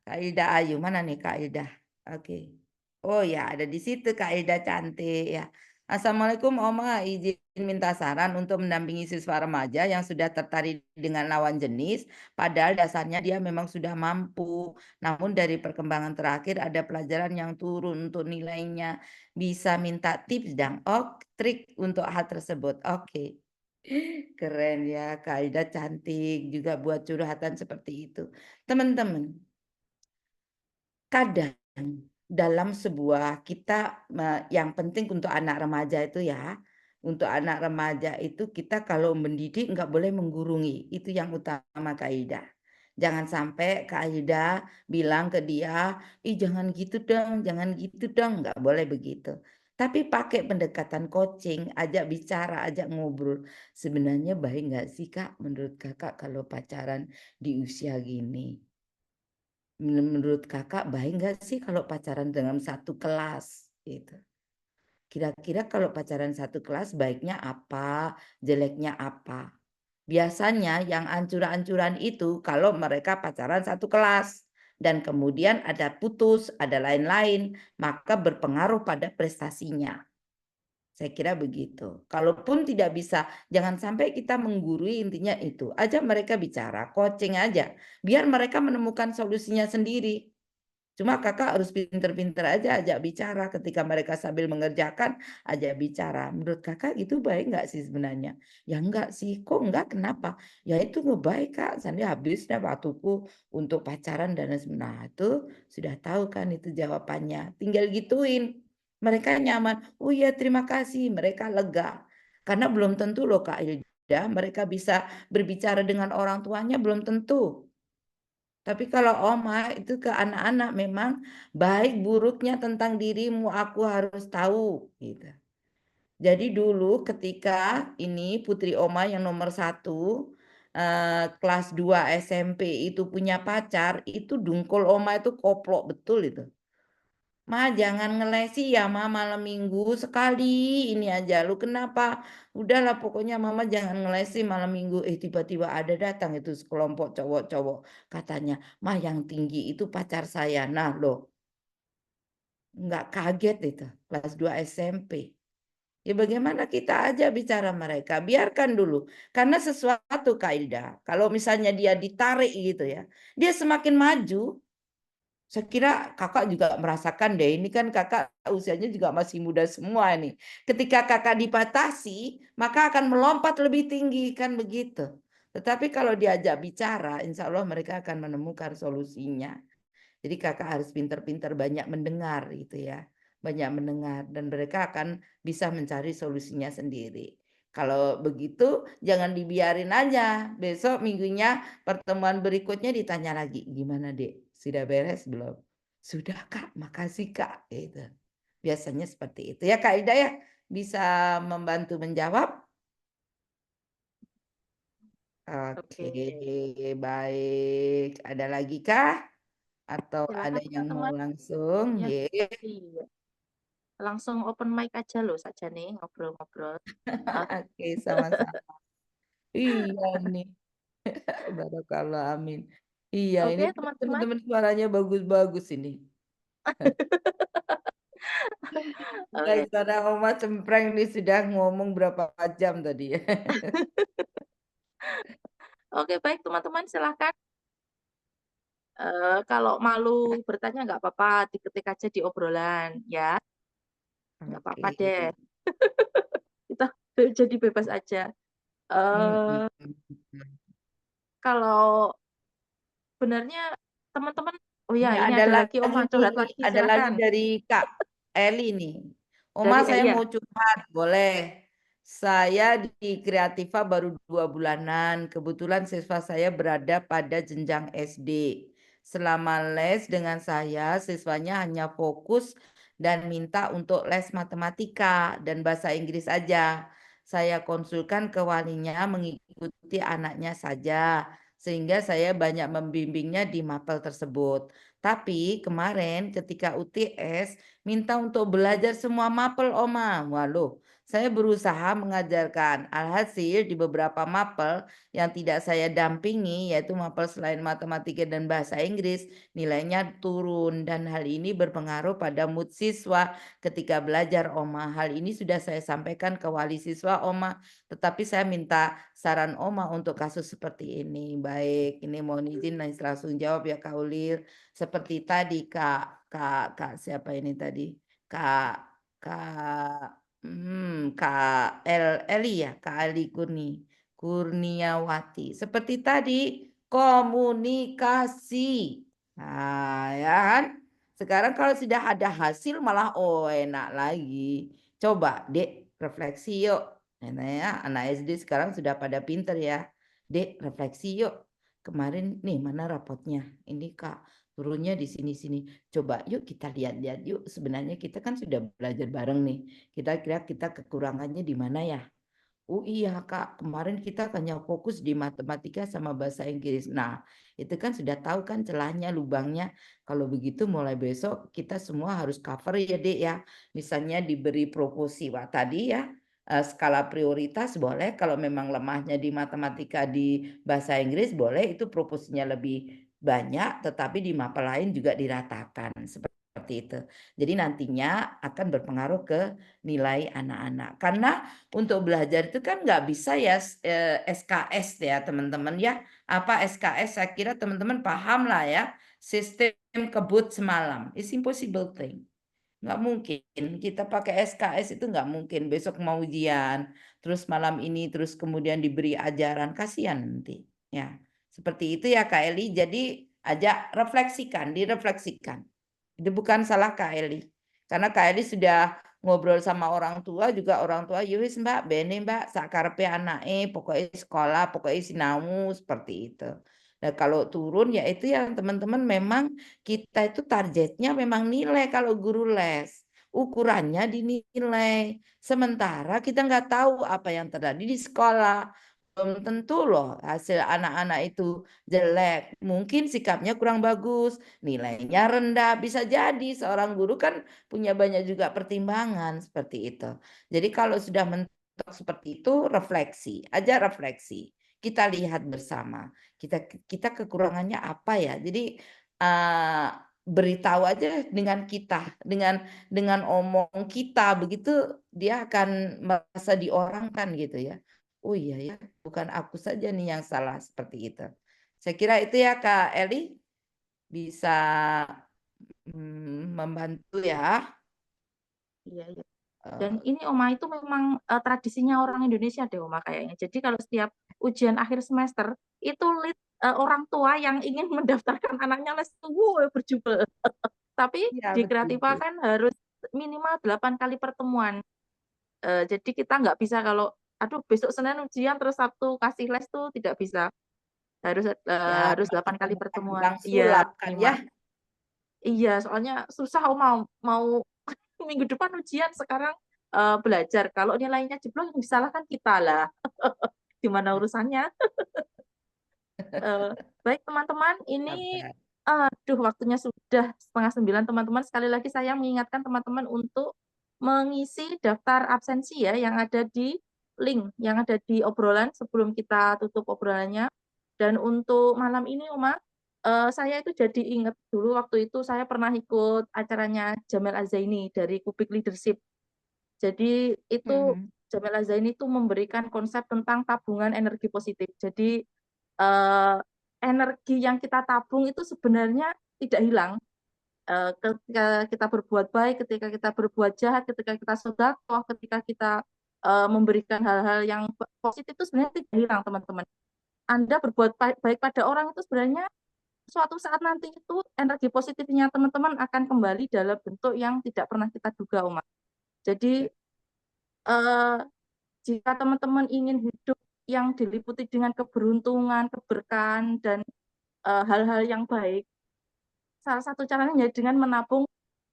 Kak Ilda Ayu, mana nih Kak Ilda? Oke. Oh ya, ada di situ Kak Ilda cantik ya. Assalamualaikum Oma, izin minta saran untuk mendampingi siswa remaja yang sudah tertarik dengan lawan jenis, padahal dasarnya dia memang sudah mampu. Namun dari perkembangan terakhir ada pelajaran yang turun untuk nilainya. Bisa minta tips dan trik untuk hal tersebut. Oke. Keren ya, Kak Ida cantik juga buat curhatan seperti itu. Teman-teman, kadang dalam sebuah yang penting untuk anak remaja itu ya, untuk anak remaja itu kita kalau mendidik nggak boleh menggurungi. Itu yang utama Kak Ida. Jangan sampai Kak Aida bilang ke dia, ih jangan gitu dong, jangan gitu dong, nggak boleh begitu. Tapi pakai pendekatan coaching, ajak bicara, ajak ngobrol. Sebenarnya baik nggak sih Kak, menurut Kakak kalau pacaran di usia gini? Menurut Kakak baik nggak sih kalau pacaran dengan satu kelas? Gitu. Kira-kira kalau pacaran satu kelas baiknya apa, jeleknya apa? Biasanya yang ancur-ancuran itu kalau mereka pacaran satu kelas dan kemudian ada putus, ada lain-lain, maka berpengaruh pada prestasinya. Saya kira begitu. Kalaupun tidak bisa, jangan sampai kita menggurui, intinya itu. Aja mereka bicara, coaching aja. Biar mereka menemukan solusinya sendiri. Cuma kakak harus pinter-pinter aja ajak bicara ketika mereka sambil mengerjakan, ajak bicara. Menurut kakak itu baik nggak sih sebenarnya? Ya enggak sih. Kok enggak? Kenapa? Ya itu nggak baik kak. Saya habis deh waktuku untuk pacaran dan nah itu sudah tahu kan itu jawabannya. Tinggal gituin. Mereka nyaman. Oh iya terima kasih. Mereka lega. Karena belum tentu loh Kak Ilda, mereka bisa berbicara dengan orang tuanya belum tentu. Tapi kalau Oma itu ke anak-anak memang baik buruknya tentang dirimu aku harus tahu gitu. Jadi dulu ketika ini Putri Oma yang nomor 1 kelas 2 SMP itu punya pacar, itu dungkul Oma itu koplok betul itu. Ma jangan ngelesi ya ma malam minggu sekali ini aja. Lu kenapa? Udahlah pokoknya mama jangan ngelesi malam minggu. Tiba-tiba ada datang itu sekelompok cowok-cowok. Katanya, ma yang tinggi itu pacar saya. Nah loh, nggak kaget itu. Kelas 2 SMP. Ya bagaimana kita aja bicara mereka. Biarkan dulu. Karena sesuatu Kak Ilda. Kalau misalnya dia ditarik gitu ya. Dia semakin maju. Saya kira kakak juga merasakan deh, ini kan kakak usianya juga masih muda semua nih. Ketika kakak dibatasi, maka akan melompat lebih tinggi, kan begitu. Tetapi kalau diajak bicara, insya Allah mereka akan menemukan solusinya. Jadi kakak harus pintar-pintar banyak mendengar gitu ya. Banyak mendengar dan mereka akan bisa mencari solusinya sendiri. Kalau begitu jangan dibiarin aja. Besok minggunya pertemuan berikutnya ditanya lagi, gimana Dek? Sudah beres belum? Sudah Kak, makasih Kak. Gitu. Biasanya seperti itu ya Kak Ida ya. Bisa membantu menjawab? Oke, Oke. baik. Ada lagi kah? Atau ada Silakan yang mau teman-teman. langsung? Ya, Ye. iya. Langsung open mic aja loh saja nih ngobrol-ngobrol. Oke, sama-sama. Iya nih, barakallah amin. Iya, ini Oke, teman-teman. teman-teman suaranya bagus-bagus ini. Guys, Oke. karena Oma Cempreng ini sudah ngomong berapa jam tadi ya. Oke, baik teman-teman, silakan Kalau malu bertanya nggak apa-apa, diketik aja di obrolan ya, nggak apa-apa Oke. deh. Kita jadi bebas aja. Mm-mm. Eh, Kalau sebenarnya teman-teman, oh Ini ya ini ada ada lagi lagi Oma curhat nih, lagi, ada lagi silakan. dari Kak Eli nih. Oma, Dari saya Elia. mau curhat, boleh? Saya di Kreativa baru 2 bulanan. Kebetulan siswa saya berada pada jenjang SD. Selama les dengan saya, siswanya hanya fokus dan minta untuk les matematika dan bahasa Inggris aja. Saya konsulkan ke walinya mengikuti anaknya saja, sehingga saya banyak membimbingnya di mapel tersebut. Tapi kemarin ketika UTS minta untuk belajar semua mapel, Oma. Waduh, saya berusaha mengajarkan. Alhasil di beberapa mapel yang tidak saya dampingi, yaitu mapel selain matematika dan bahasa Inggris, nilainya turun dan hal ini berpengaruh pada mood siswa ketika belajar, Oma. Hal ini sudah saya sampaikan ke wali siswa, Oma, tetapi saya minta saran Oma untuk kasus seperti ini. Baik, ini mohon izin langsung jawab ya Kak Ulir. Seperti tadi Kak siapa ini tadi? Kak Kak Kak Eli ya, Kak Eli Kurniawati. Seperti tadi komunikasi. Nah, ya kan? Sekarang kalau sudah ada hasil malah enak lagi. Coba, Dek, refleksi yuk. Nah, anak SD sekarang sudah pada pinter ya. Dek, refleksi yuk. Kemarin nih mana rapotnya? Ini Kak, turunnya di sini-sini. Coba yuk kita lihat-lihat yuk. Sebenarnya kita kan sudah belajar bareng nih. Kita kira kita kekurangannya di mana ya? Oh iya Kak, kemarin kita hanya fokus di matematika sama bahasa Inggris. Nah, itu kan sudah tahu kan celahnya, lubangnya. Kalau begitu mulai besok kita semua harus cover ya Dek ya. Misalnya diberi proporsi. Wah tadi ya, skala prioritas boleh. Kalau memang lemahnya di matematika, di bahasa Inggris boleh itu proporsinya lebih banyak. Tetapi di mapel lain juga diratakan. Seperti itu. Jadi nantinya akan berpengaruh ke nilai anak-anak. Karena untuk belajar itu kan nggak bisa ya SKS ya teman-teman ya. Apa SKS? Saya kira teman-teman paham lah ya. Sistem kebut semalam. It's impossible thing. Nggak mungkin. Kita pakai SKS itu nggak mungkin. Besok mau ujian. Terus malam ini terus kemudian diberi ajaran. Kasihan nanti. Ya. Seperti itu ya Kak Eli. Jadi ajak refleksikan, direfleksikan. Itu bukan salah Kak Eli. Karena Kak Eli sudah ngobrol sama orang tua juga orang tua yowis Mbak bene Mbak sakarepe anake pokoknya sekolah pokoknya sinau seperti itu. Nah kalau turun ya itu yang teman-teman memang kita itu targetnya memang nilai kalau guru les ukurannya dinilai sementara kita nggak tahu apa yang terjadi di sekolah belum tentu loh hasil anak-anak itu jelek mungkin sikapnya kurang bagus nilainya rendah bisa jadi seorang guru kan punya banyak juga pertimbangan seperti itu. Jadi kalau sudah mentok seperti itu refleksi, aja refleksi. Kita lihat bersama. Kita kekurangannya apa ya? Jadi beritahu aja dengan kita, dengan omong kita begitu dia akan merasa diorangkan gitu ya. Oh iya ya, bukan aku saja nih yang salah seperti itu. Saya kira itu ya Kak Eli bisa membantu ya. Iya, iya. Dan Eh, ini Oma itu memang tradisinya orang Indonesia deh Oma kayaknya. Jadi kalau setiap ujian akhir semester itu orang tua yang ingin mendaftarkan anaknya les itu berjubel. Tapi Iya di betul. Kreativa kan harus minimal 8 kali pertemuan. Jadi kita nggak bisa kalau aduh besok Senin ujian terus Sabtu kasih les tuh tidak bisa. Ya Harus 8 kali bukan pertemuan. tukang Iya, sulap kan ya. minimal. Iya, soalnya susah Oma mau minggu depan ujian sekarang belajar. Kalau nilainya jeblok yang disalahkan kita lah. Gimana urusannya? Baik teman-teman, ini Sabar. aduh waktunya sudah 8:30 teman-teman. Sekali lagi saya mengingatkan teman-teman untuk mengisi daftar absensi ya yang ada di link yang ada di obrolan sebelum kita tutup obrolannya. Dan untuk malam ini Uma, saya itu jadi ingat dulu waktu itu saya pernah ikut acaranya Jamel Azaini dari Kubik Leadership. Jadi itu Mhm. Jamel Azaini itu memberikan konsep tentang tabungan energi positif. Jadi eh, energi yang kita tabung itu sebenarnya tidak hilang. Ketika kita berbuat baik, ketika kita berbuat jahat, ketika kita sedekah, ketika kita memberikan hal-hal yang positif itu sebenarnya tidak hilang, teman-teman. Anda berbuat baik pada orang itu sebenarnya suatu saat nanti itu energi positifnya teman-teman akan kembali dalam bentuk yang tidak pernah kita duga, Oma. Jadi eh, jika teman-teman ingin hidup yang diliputi dengan keberuntungan, keberkahan, dan hal-hal yang baik, salah satu caranya ya dengan menabung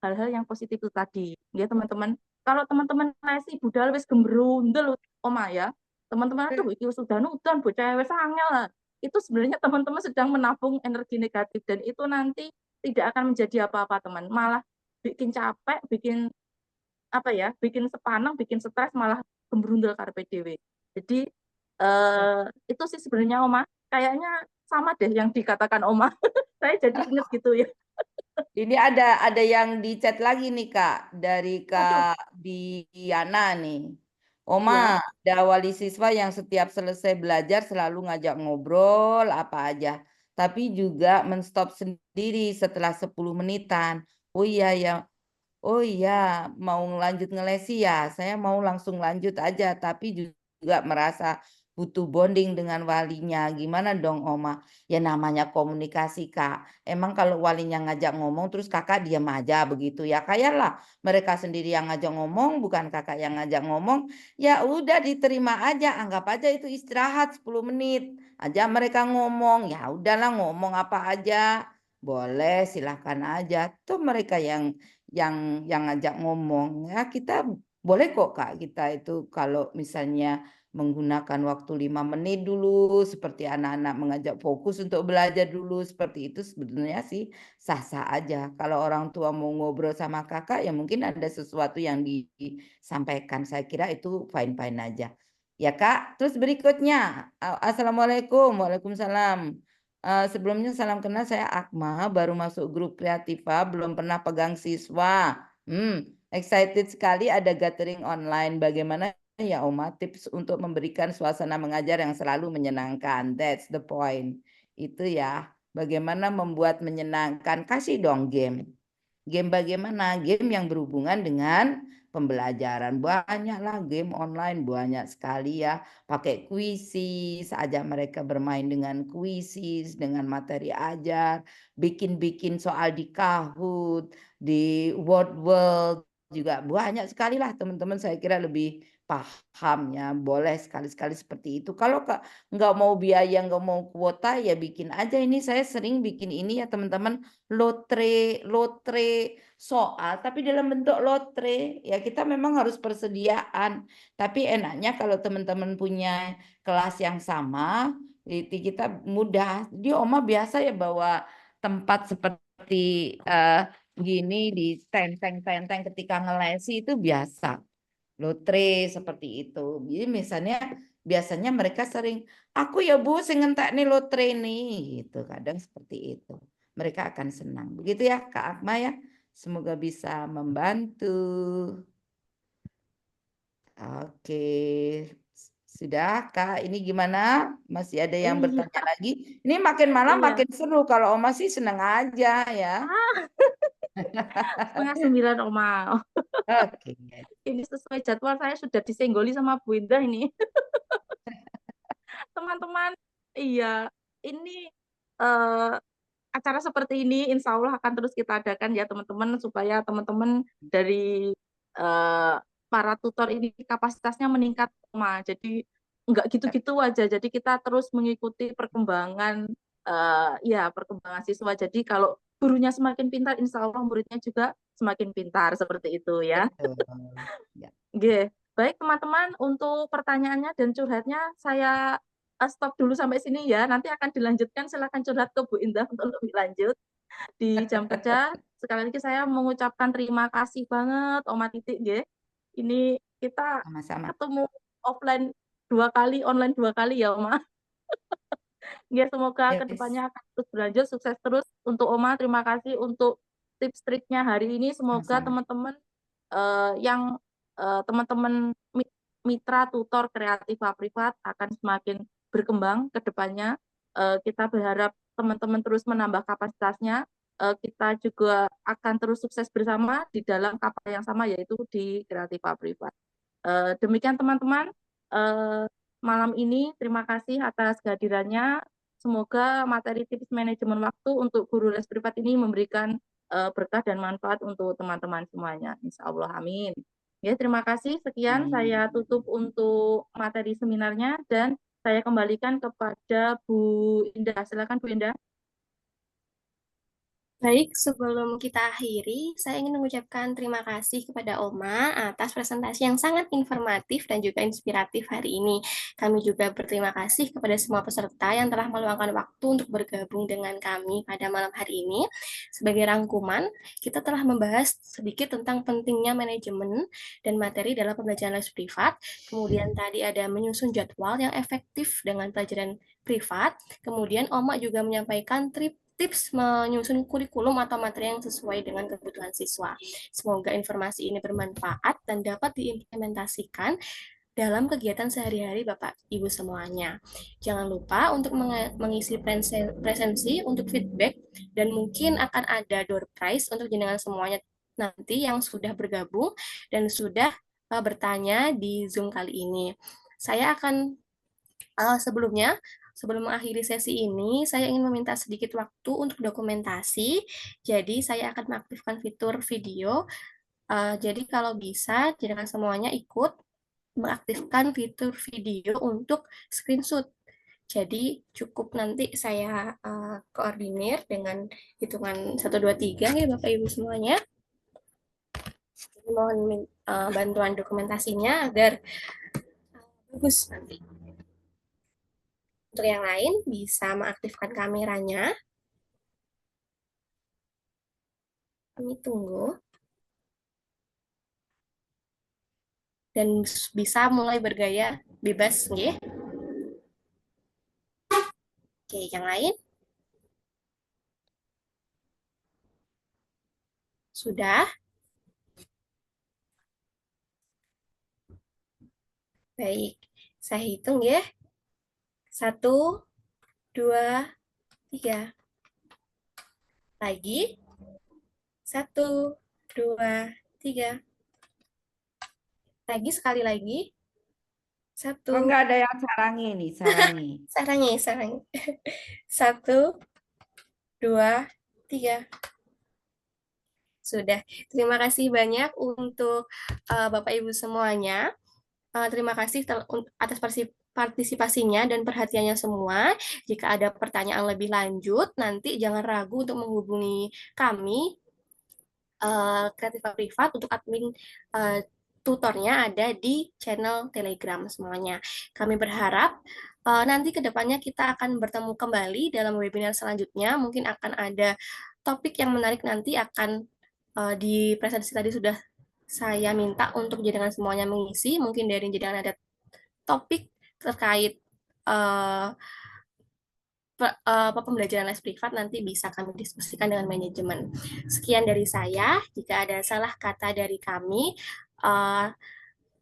hal-hal yang positif itu tadi. Ya, teman-teman. Kalau teman-teman nasi budal wis gembrundel, Oma ya. Teman-teman aduh iki sudah nudan bocah wis angel lah. Itu sebenarnya teman-teman sedang menabung energi negatif dan itu nanti tidak akan menjadi apa-apa, teman. Malah bikin capek, bikin apa ya? Bikin sepaneng, bikin stres, malah gembrundel karpe dewe. Jadi itu sih sebenarnya, Oma. Kayaknya sama deh yang dikatakan Oma. Saya jadi inget gitu ya. Ini ada yang di chat lagi nih Kak dari Waduh, Kak Diana nih. Oma, ya. ada wali siswa yang setiap selesai belajar selalu ngajak ngobrol apa aja, tapi juga menstop sendiri setelah 10 menitan. Oh iya ya, oh iya, mau lanjut ngelesi ya. Saya mau langsung lanjut aja, tapi juga merasa butuh bonding dengan walinya. Gimana dong, Oma? Ya namanya komunikasi, Kak. Emang kalau walinya ngajak ngomong, terus kakak diam aja begitu ya. Kayalah mereka sendiri yang ngajak ngomong, bukan kakak yang ngajak ngomong. Ya udah diterima aja, anggap aja itu istirahat 10 menit. Aja mereka ngomong, ya udahlah ngomong apa aja. Boleh, silahkan aja. Tuh mereka yang ngajak ngomong ya kita boleh kok Kak kita itu kalau misalnya menggunakan waktu 5 menit dulu seperti anak-anak mengajak fokus untuk belajar dulu seperti itu sebenarnya sih sah-sah aja. Kalau orang tua mau ngobrol sama kakak ya mungkin ada sesuatu yang disampaikan. Saya kira itu fine-fine aja. Ya Kak, terus berikutnya Assalamualaikum, Waalaikumsalam. Sebelumnya salam kenal, saya Akma, baru masuk grup Kreativa, belum pernah pegang siswa. Excited sekali ada gathering online. Bagaimana ya Oma tips untuk memberikan suasana mengajar yang selalu menyenangkan? That's the point. Itu ya. Bagaimana membuat menyenangkan? Kasih dong game. Game bagaimana? Game yang berhubungan dengan pembelajaran. Banyaklah game online, banyak sekali ya. Pakai kuisis, ajak mereka bermain dengan kuisis, dengan materi ajar, bikin-bikin soal di Kahoot, di Word World, juga banyak sekali lah teman-teman saya kira lebih paham ya. Boleh sekali-sekali seperti itu. Kalau nggak mau biaya, nggak mau kuota ya bikin aja. Ini saya sering bikin ini ya teman-teman lotre soal tapi dalam bentuk lotre ya kita memang harus persediaan tapi enaknya kalau teman-teman punya kelas yang sama kita mudah dia Oma biasa ya bawa tempat seperti gini di tenteng-tenteng ketika ngelesi itu biasa lotre seperti itu jadi misalnya biasanya mereka sering aku ya Bu sing ngentek nih lotre nih gitu kadang seperti itu mereka akan senang. Begitu ya Kak Akma ya. Semoga bisa membantu. Oke. Sudah Kak, ini gimana? Masih ada yang Iya, bertanya lagi? Ini makin malam iya. makin seru. Kalau Oma sih senang aja ya. Ah, 8:30, Oma. Oh, Oke. ini sesuai jadwal saya sudah disenggoli sama Bu Indah ini. Teman-teman, iya. Ini eh, acara seperti ini insya Allah akan terus kita adakan ya teman-teman supaya teman-teman dari eh, para tutor ini kapasitasnya meningkat, Oma. Jadi nggak gitu-gitu aja. Jadi kita terus mengikuti perkembangan ya perkembangan siswa. Jadi kalau gurunya semakin pintar, insya Allah muridnya juga semakin pintar seperti itu ya. Betul. Ya. Oke, baik teman-teman, untuk pertanyaannya dan curhatnya saya stop dulu sampai sini ya. Nanti akan dilanjutkan, silakan curhat ke Bu Indah untuk lebih lanjut di jam kerja. Sekali lagi saya mengucapkan terima kasih banget Oma Titik nggih. Ini kita Sama-sama. ketemu offline 2 kali, online 2 kali ya Oma. Ya, semoga Yes. kedepannya akan terus berlanjut, sukses terus untuk Oma. Terima kasih untuk tips-triknya hari ini. Semoga Sama-sama. teman-teman yang teman-teman mitra tutor kreatif privat akan semakin berkembang ke depannya Kita berharap teman-teman terus menambah kapasitasnya. Kita juga akan terus sukses bersama di dalam kapal yang sama, yaitu di Kreativa Privat. Demikian teman-teman, malam ini terima kasih atas kehadirannya. Semoga materi tips manajemen waktu untuk guru les privat ini memberikan berkah dan manfaat untuk teman-teman semuanya. Insya Allah, amin. Ya, terima kasih. Sekian saya tutup untuk materi seminarnya dan saya kembalikan kepada Bu Indah. Silakan Bu Indah. Baik, sebelum kita akhiri, saya ingin mengucapkan terima kasih kepada Oma atas presentasi yang sangat informatif dan juga inspiratif hari ini. Kami juga berterima kasih kepada semua peserta yang telah meluangkan waktu untuk bergabung dengan kami pada malam hari ini. Sebagai rangkuman, kita telah membahas sedikit tentang pentingnya manajemen dan materi dalam pembelajaran les privat. Kemudian tadi ada menyusun jadwal yang efektif dengan pelajaran privat. Kemudian Oma juga menyampaikan tips menyusun kurikulum atau materi yang sesuai dengan kebutuhan siswa. Semoga informasi ini bermanfaat dan dapat diimplementasikan dalam kegiatan sehari-hari Bapak Ibu semuanya. Jangan lupa untuk mengisi presensi untuk feedback dan mungkin akan ada door prize untuk jenengan semuanya nanti yang sudah bergabung dan sudah bertanya di Zoom kali ini. Saya akan sebelum mengakhiri sesi ini, saya ingin meminta sedikit waktu untuk dokumentasi. Jadi, saya akan mengaktifkan fitur video. Jadi, kalau bisa, jangan semuanya ikut mengaktifkan fitur video untuk screenshot. Jadi, cukup nanti saya koordinir dengan hitungan 1, 2, 3 ya Bapak Ibu semuanya. Jadi, mohon bantuan dokumentasinya agar bagus nanti. Untuk yang lain, bisa mengaktifkan kameranya. Kami tunggu. Dan bisa mulai bergaya bebas, nggih. Oke, yang lain? Sudah? Baik, saya hitung ya. 1, 2, 3. Lagi. 1, 2, 3. Lagi sekali lagi. 1. Kok nggak ada yang sarangi nih, sarangi. Sarangi. 1, 2, 3. Sudah. Terima kasih banyak untuk Bapak Ibu semuanya. Terima kasih atas partisipasinya dan perhatiannya semua. Jika ada pertanyaan lebih lanjut, nanti jangan ragu untuk menghubungi kami, Kreativa Privat, untuk admin tutornya ada di channel Telegram semuanya. Kami berharap nanti ke depannya kita akan bertemu kembali dalam webinar selanjutnya. Mungkin akan ada topik yang menarik nanti akan di presentasi tadi sudah saya minta untuk jenengan semuanya mengisi. Mungkin dari jenengan ada topik terkait pembelajaran les privat, nanti bisa kami diskusikan dengan manajemen. Sekian dari saya. Jika ada salah kata dari kami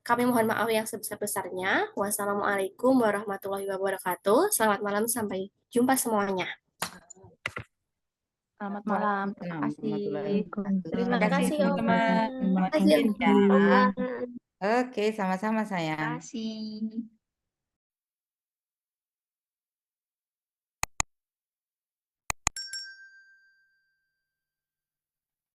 mohon maaf yang sebesar-besarnya. Wassalamualaikum warahmatullahi wabarakatuh. Selamat malam, sampai jumpa semuanya. Selamat malam. Terima kasih. Terima kasih teman-teman. Terima kasih, ya. Oke, sama-sama sayang. Terima kasih.